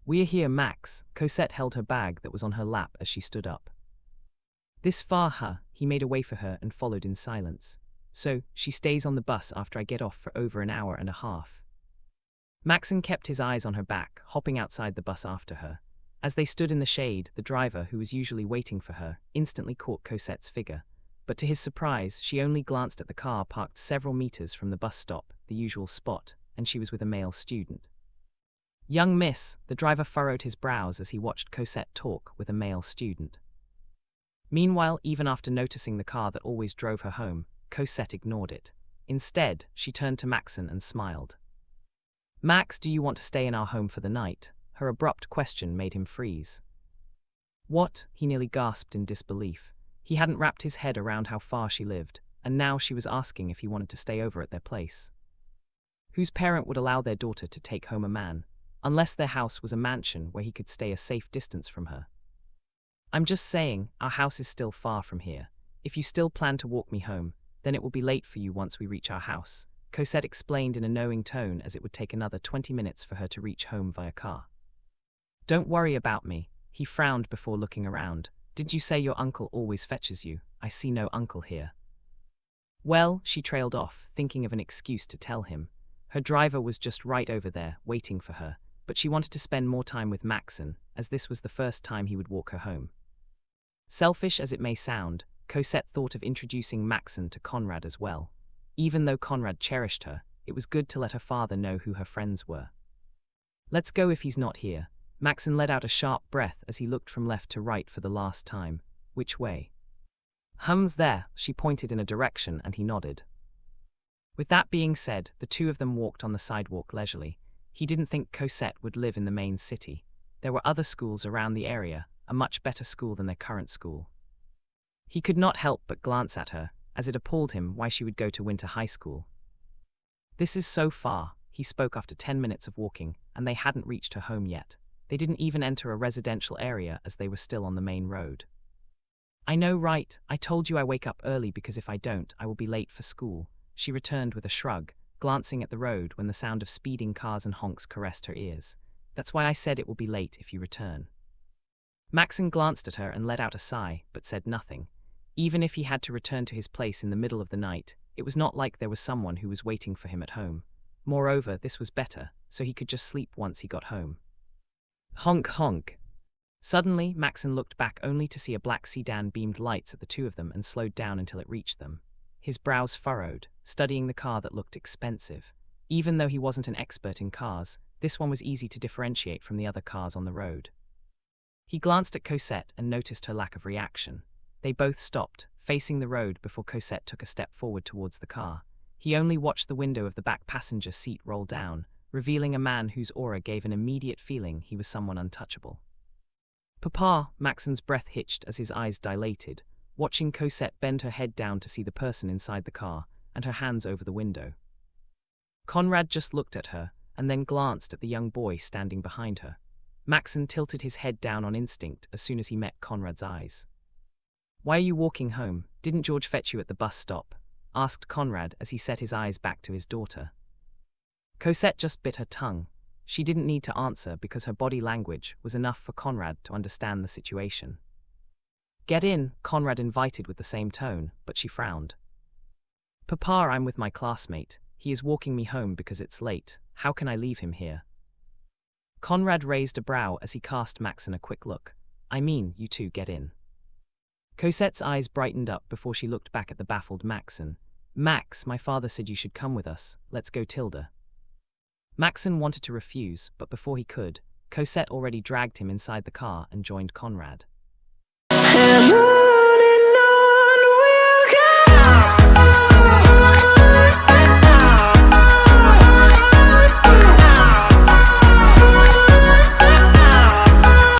We're here, Max. Cosette held her bag that was on her lap as she stood up. This far, huh? He made a way for her and followed in silence. So, she stays on the bus after I get off for over an hour and a half. Maxen kept his eyes on her back, hopping outside the bus after her. As they stood in the shade, the driver, who was usually waiting for her, instantly caught Cosette's figure. But to his surprise, she only glanced at the car parked several meters from the bus stop, the usual spot, and she was with a male student. Young miss, the driver furrowed his brows as he watched Cosette talk with a male student. Meanwhile, even after noticing the car that always drove her home, Cosette ignored it. Instead, she turned to Maxen and smiled. Max, do you want to stay in our home for the night? Her abrupt question made him freeze. What? He nearly gasped in disbelief. He hadn't wrapped his head around how far she lived, and now she was asking if he wanted to stay over at their place. Whose parent would allow their daughter to take home a man, unless their house was a mansion where he could stay a safe distance from her? I'm just saying, our house is still far from here. If you still plan to walk me home, then it will be late for you once we reach our house, Cosette explained in a knowing tone, as it would take another 20 minutes for her to reach home via car. Don't worry about me. He frowned before looking around. Did you say your uncle always fetches you? I see no uncle here. Well, she trailed off, thinking of an excuse to tell him. Her driver was just right over there, waiting for her, but she wanted to spend more time with Maxen, as this was the first time he would walk her home. Selfish as it may sound, Cosette thought of introducing Maxen to Conrad as well. Even though Conrad cherished her, it was good to let her father know who her friends were. Let's go if he's not here. Maxen let out a sharp breath as he looked from left to right for the last time. Which way? Hum's there, she pointed in a direction, and he nodded. With that being said, the two of them walked on the sidewalk leisurely. He didn't think Cosette would live in the main city. There were other schools around the area, a much better school than their current school. He could not help but glance at her, as it appalled him why she would go to winter high school. "This is so far," he spoke after 10 minutes of walking, and they hadn't reached her home yet. They didn't even enter a residential area as they were still on the main road. "I know, right? I told you I wake up early because if I don't, I will be late for school," she returned with a shrug, glancing at the road when the sound of speeding cars and honks caressed her ears. "That's why I said it will be late if you return." Maxen glanced at her and let out a sigh, but said nothing. Even if he had to return to his place in the middle of the night, it was not like there was someone who was waiting for him at home. Moreover, this was better, so he could just sleep once he got home. Honk honk. Suddenly, Maxen looked back only to see a black sedan beamed lights at the two of them and slowed down until it reached them. His brows furrowed, studying the car that looked expensive. Even though he wasn't an expert in cars, this one was easy to differentiate from the other cars on the road. He glanced at Cosette and noticed her lack of reaction. They both stopped, facing the road before Cosette took a step forward towards the car. He only watched the window of the back passenger seat roll down, revealing a man whose aura gave an immediate feeling he was someone untouchable. "Papa," Maxen's breath hitched as his eyes dilated, watching Cosette bend her head down to see the person inside the car, and her hands over the window. Conrad just looked at her, and then glanced at the young boy standing behind her. Maxen tilted his head down on instinct as soon as he met Conrad's eyes. "Why are you walking home? Didn't George fetch you at the bus stop?" asked Conrad as he set his eyes back to his daughter. Cosette just bit her tongue. She didn't need to answer because her body language was enough for Conrad to understand the situation. "Get in," Conrad invited with the same tone, but she frowned. "Papa, I'm with my classmate. He is walking me home because it's late. How can I leave him here?" Conrad raised a brow as he cast Maxen a quick look. "I mean, you two get in." Cosette's eyes brightened up before she looked back at the baffled Maxen. "Max, my father said you should come with us. Let's go, Tilda." Maxen wanted to refuse, but before he could, Cosette already dragged him inside the car and joined Conrad.